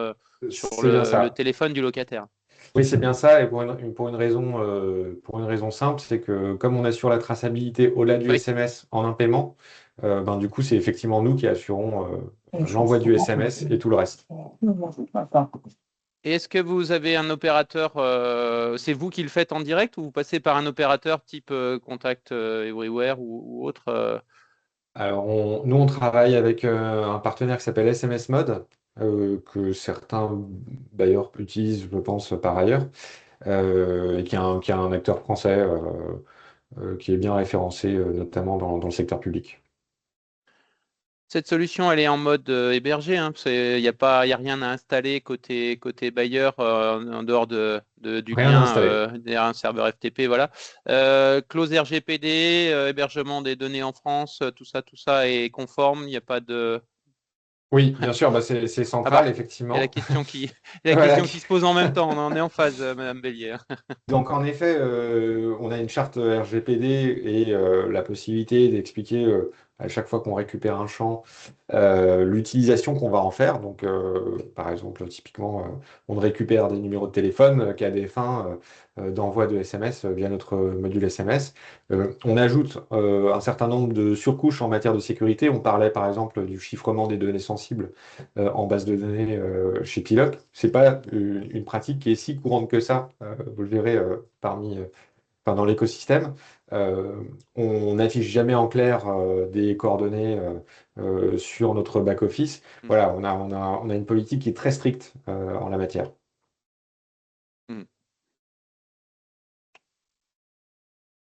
sur C'est bien le ça. téléphone du locataire. Oui, c'est bien ça, et pour une raison simple, c'est que comme on assure la traçabilité au-delà du Oui. SMS en un paiement, ben, du coup, c'est effectivement nous qui assurons l'envoi du SMS et tout le reste. Et est-ce que vous avez un opérateur, c'est vous qui le faites en direct ou vous passez par un opérateur type Contact Everywhere ou autre Alors, nous, on travaille avec un partenaire qui s'appelle SMS Mode, que certains d'ailleurs utilisent, je pense, par ailleurs, et qui est un acteur français qui est bien référencé, notamment dans le secteur public. Cette solution, elle est en mode hébergé. Hein, il n'y a rien à installer côté bailleur en dehors du Rien à lien installer. derrière un serveur FTP. Voilà. Clause RGPD, hébergement des données en France, tout ça est conforme. Il n'y a pas de. Oui, bien sûr, bah, c'est Ah bah, central, il y a la effectivement. question il y a la Voilà. question qui se pose en même temps. On en est en phase, Madame Bélier. Donc en effet, on a une charte RGPD et la possibilité d'expliquer à chaque fois qu'on récupère un champ l'utilisation qu'on va en faire. Donc par exemple, typiquement, on récupère des numéros de téléphone qu'à des fins d'envoi de SMS via notre module SMS. On ajoute un certain nombre de surcouches en matière de sécurité. On parlait par exemple du chiffrement des données sensibles en base de données chez Piloc. C'est pas une pratique qui est si courante que ça, vous le verrez enfin, dans l'écosystème. On n'affiche jamais en clair des coordonnées sur notre back-office. Voilà, on a une politique qui est très stricte en la matière. Hmm.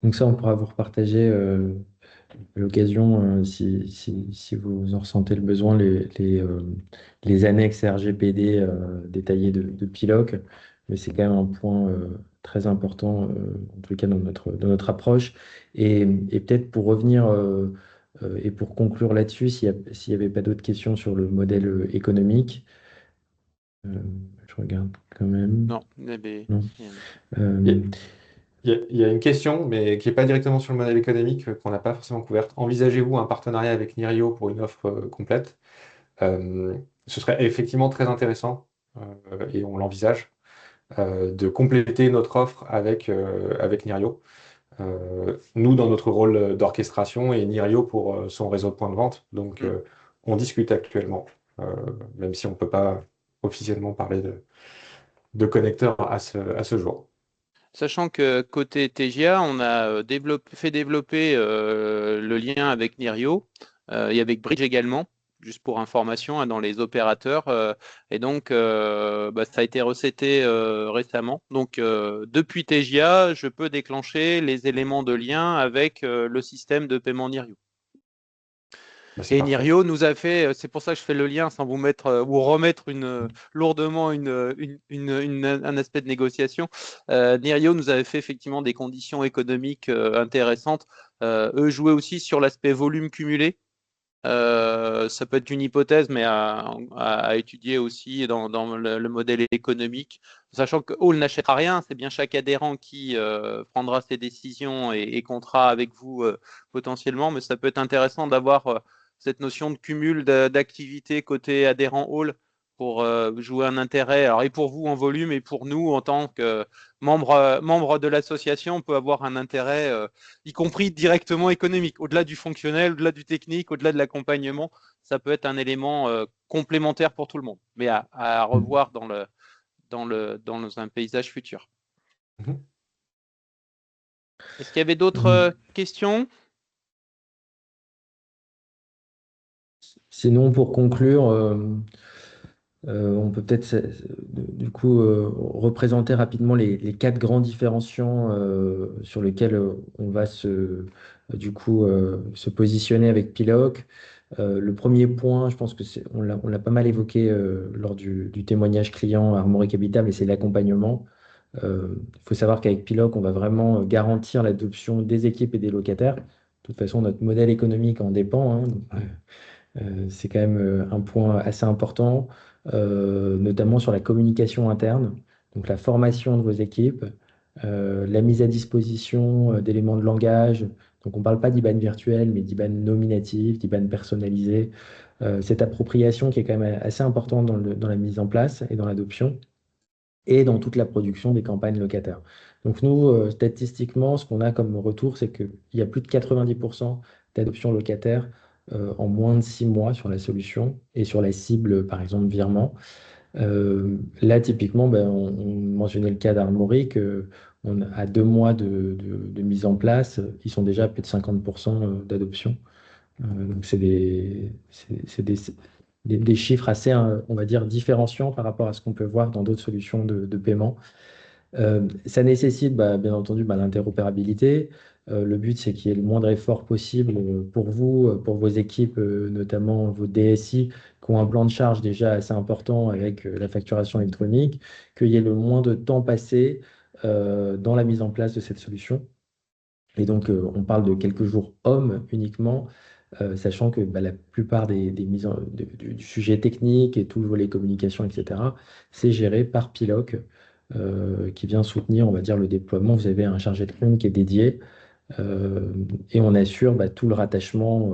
Donc ça, on pourra vous repartager à l'occasion, si vous en ressentez le besoin, les annexes RGPD détaillées de Piloc. Mais c'est quand même un point très important, en tout cas dans notre approche. Et peut-être pour revenir et pour conclure là-dessus, s'il n'y avait pas d'autres questions sur le modèle économique, euh, je regarde quand même. Non, mais Non. Il il y a une question, mais qui n'est pas directement sur le modèle économique, qu'on n'a pas forcément couverte. Envisagez-vous un partenariat avec Nirio pour une offre complète? Euh, Ce serait effectivement très intéressant, et on l'envisage, de compléter notre offre avec Nirio. Nous, dans notre rôle d'orchestration, et Nirio pour son réseau de points de vente. Donc, hmm. on discute actuellement, même si on ne peut pas officiellement parler de connecteurs à ce jour. Sachant que côté TGA, on a fait développer le lien avec Nirio et avec Bridge également, juste pour information, hein, dans les opérateurs. Et donc, ça a été recetté récemment. Donc, depuis TGA, je peux déclencher les éléments de lien avec le système de paiement Nirio. Bah, c'est Et parfait. Nirio nous a fait, c'est pour ça que je fais le lien sans vous mettre ou remettre lourdement un aspect de négociation. Nirio nous avait fait effectivement des conditions économiques intéressantes. Eux jouaient aussi sur l'aspect volume cumulé. Ça peut être une hypothèse, mais à étudier aussi dans le modèle économique, sachant que Hall n'achètera rien, c'est bien chaque adhérent qui prendra ses décisions et comptera avec vous potentiellement, mais ça peut être intéressant d'avoir cette notion de cumul d'activités côté adhérent Hall pour jouer un intérêt, alors et pour vous en volume et pour nous en tant que membre de l'association, on peut avoir un intérêt y compris directement économique, au-delà du fonctionnel, au-delà du technique, au-delà de l'accompagnement, ça peut être un élément complémentaire pour tout le monde, mais à revoir dans un paysage futur. Mhm. Est-ce qu'il y avait d'autres questions? Sinon, pour conclure, on peut peut-être du coup représenter rapidement les quatre grands différenciants sur lesquels on va du coup se positionner avec Piloc. Le premier point, je pense que on l'a pas mal évoqué lors du témoignage client Armorique Habitat, mais c'est l'accompagnement. Il faut savoir qu'avec Piloc, on va vraiment garantir l'adoption des équipes et des locataires. De toute façon, notre modèle économique en dépend, hein. Donc, c'est quand même un point assez important, notamment sur la communication interne, donc la formation de vos équipes, la mise à disposition d'éléments de langage. Donc on ne parle pas d'IBAN virtuel, mais d'IBAN nominatif, d'IBAN personnalisé. Cette appropriation qui est quand même assez importante dans la mise en place et dans l'adoption et dans toute la production des campagnes locataires. Donc nous, statistiquement, ce qu'on a comme retour, c'est qu'il y a plus de 90% d'adoption locataire en moins de 6 mois sur la solution et sur la cible, par exemple, virement. Là, typiquement, ben, on mentionnait le cas d'Armorique. À 2 mois de mise en place, ils sont déjà à plus de 50% d'adoption. Donc, c'est des chiffres assez, on va dire, différenciants par rapport à ce qu'on peut voir dans d'autres solutions de paiement. Ça nécessite, bien entendu, l'interopérabilité. Le but, c'est qu'il y ait le moindre effort possible pour vous, pour vos équipes, notamment vos DSI, qui ont un plan de charge déjà assez important avec la facturation électronique, qu'il y ait le moins de temps passé dans la mise en place de cette solution. Et donc, on parle de quelques jours hommes uniquement, sachant que la plupart des mises du sujet technique et tout le volet communication, etc., c'est géré par Piloc, qui vient soutenir, on va dire, le déploiement. Vous avez un chargé de compte qui est dédié, et on assure tout le rattachement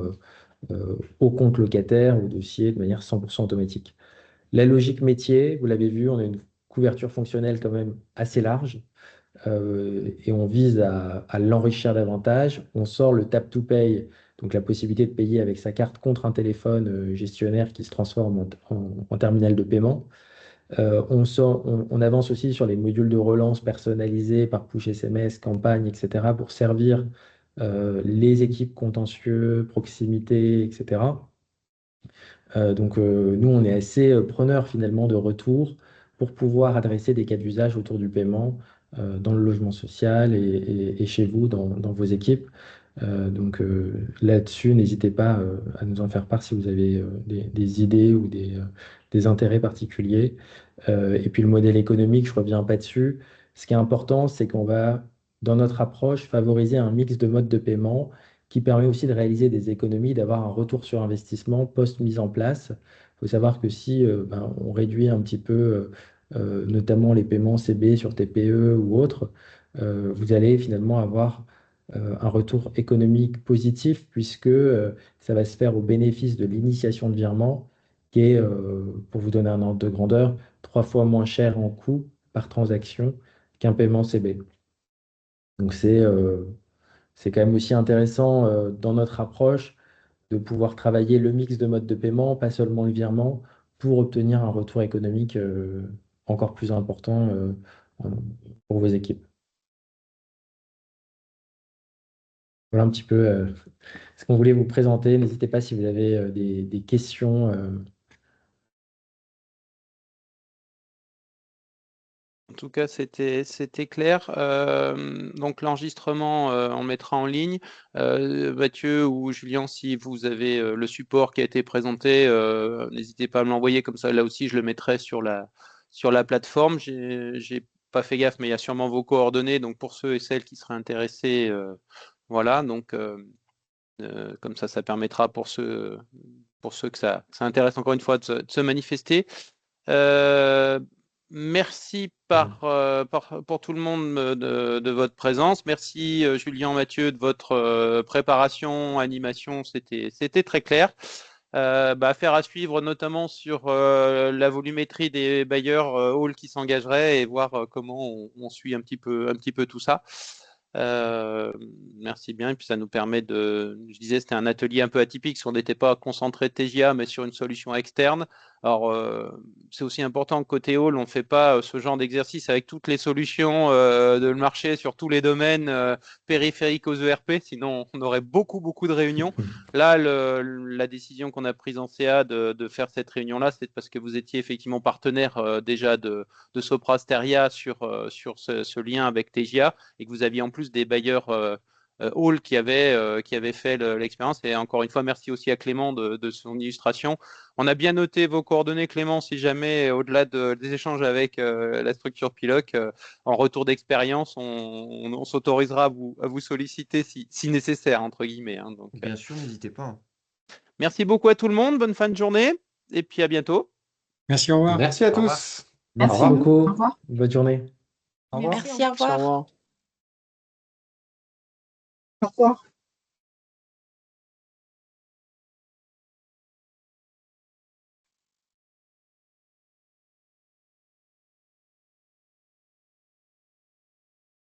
au compte locataire, au dossier, de manière 100% automatique. La logique métier, vous l'avez vu, on a une couverture fonctionnelle quand même assez large. Et on vise à l'enrichir davantage. On sort le tap to pay, donc la possibilité de payer avec sa carte contre un téléphone gestionnaire qui se transforme en terminal de paiement. On avance aussi sur les modules de relance personnalisés par push SMS, campagne, etc., pour servir les équipes contentieux, proximité, etc. Donc, nous, on est assez preneurs finalement de retour pour pouvoir adresser des cas d'usage autour du paiement dans le logement social et chez vous, dans vos équipes. Donc, là-dessus, n'hésitez pas à nous en faire part si vous avez des idées ou des intérêts particuliers. Et puis, le modèle économique, je ne reviens pas dessus. Ce qui est important, c'est qu'on va, dans notre approche, favoriser un mix de modes de paiement qui permet aussi de réaliser des économies, d'avoir un retour sur investissement post-mise en place. Il faut savoir que si on réduit un petit peu, notamment les paiements CB sur TPE ou autres, vous allez finalement avoir un retour économique positif puisque ça va se faire au bénéfice de l'initiation de virement qui est, pour vous donner un ordre de grandeur, 3 fois moins cher en coût par transaction qu'un paiement CB. Donc c'est quand même aussi intéressant dans notre approche de pouvoir travailler le mix de modes de paiement, pas seulement le virement, pour obtenir un retour économique encore plus important pour vos équipes. Voilà un petit peu ce qu'on voulait vous présenter. N'hésitez pas si vous avez des questions. En tout cas, c'était clair. Donc l'enregistrement, on le mettra en ligne. Mathieu ou Julien, si vous avez le support qui a été présenté, n'hésitez pas à me l'envoyer, comme ça là aussi je le mettrai sur la plateforme. J'ai pas fait gaffe, mais il y a sûrement vos coordonnées. Donc pour ceux et celles qui seraient intéressés, voilà. Donc comme ça permettra pour ceux que ça intéresse encore une fois de se manifester. Merci pour tout le monde de votre présence. Merci Julien, Mathieu, de votre préparation, animation, c'était très clair. Affaire à suivre notamment sur la volumétrie des bailleurs hall qui s'engageraient et voir comment on suit un petit peu tout ça. Merci bien. Et puis ça nous permet je disais, c'était un atelier un peu atypique, parce qu'on n'était pas concentré TGA, mais sur une solution externe. Alors, c'est aussi important que côté hall, on ne fait pas ce genre d'exercice avec toutes les solutions de le marché sur tous les domaines périphériques aux ERP, sinon on aurait beaucoup de réunions. Là, la décision qu'on a prise en CA de faire cette réunion-là, c'est parce que vous étiez effectivement partenaire déjà de Sopra Steria sur ce lien avec TGA et que vous aviez en plus des bailleurs Hall qui avait fait l'expérience. Et encore une fois, merci aussi à Clément de son illustration. On a bien noté vos coordonnées, Clément, si jamais, au-delà des échanges avec la structure Piloc, en retour d'expérience, on s'autorisera à vous solliciter si nécessaire, entre guillemets. Hein. Donc, Bien sûr, n'hésitez pas. Hein. merci beaucoup à tout le monde. Bonne fin de journée. Et puis à bientôt. Merci, au revoir. Merci à Au revoir. tous. Au Merci revoir. beaucoup. Au revoir. Bonne journée. Au revoir. Merci, au revoir. Au revoir. Au revoir.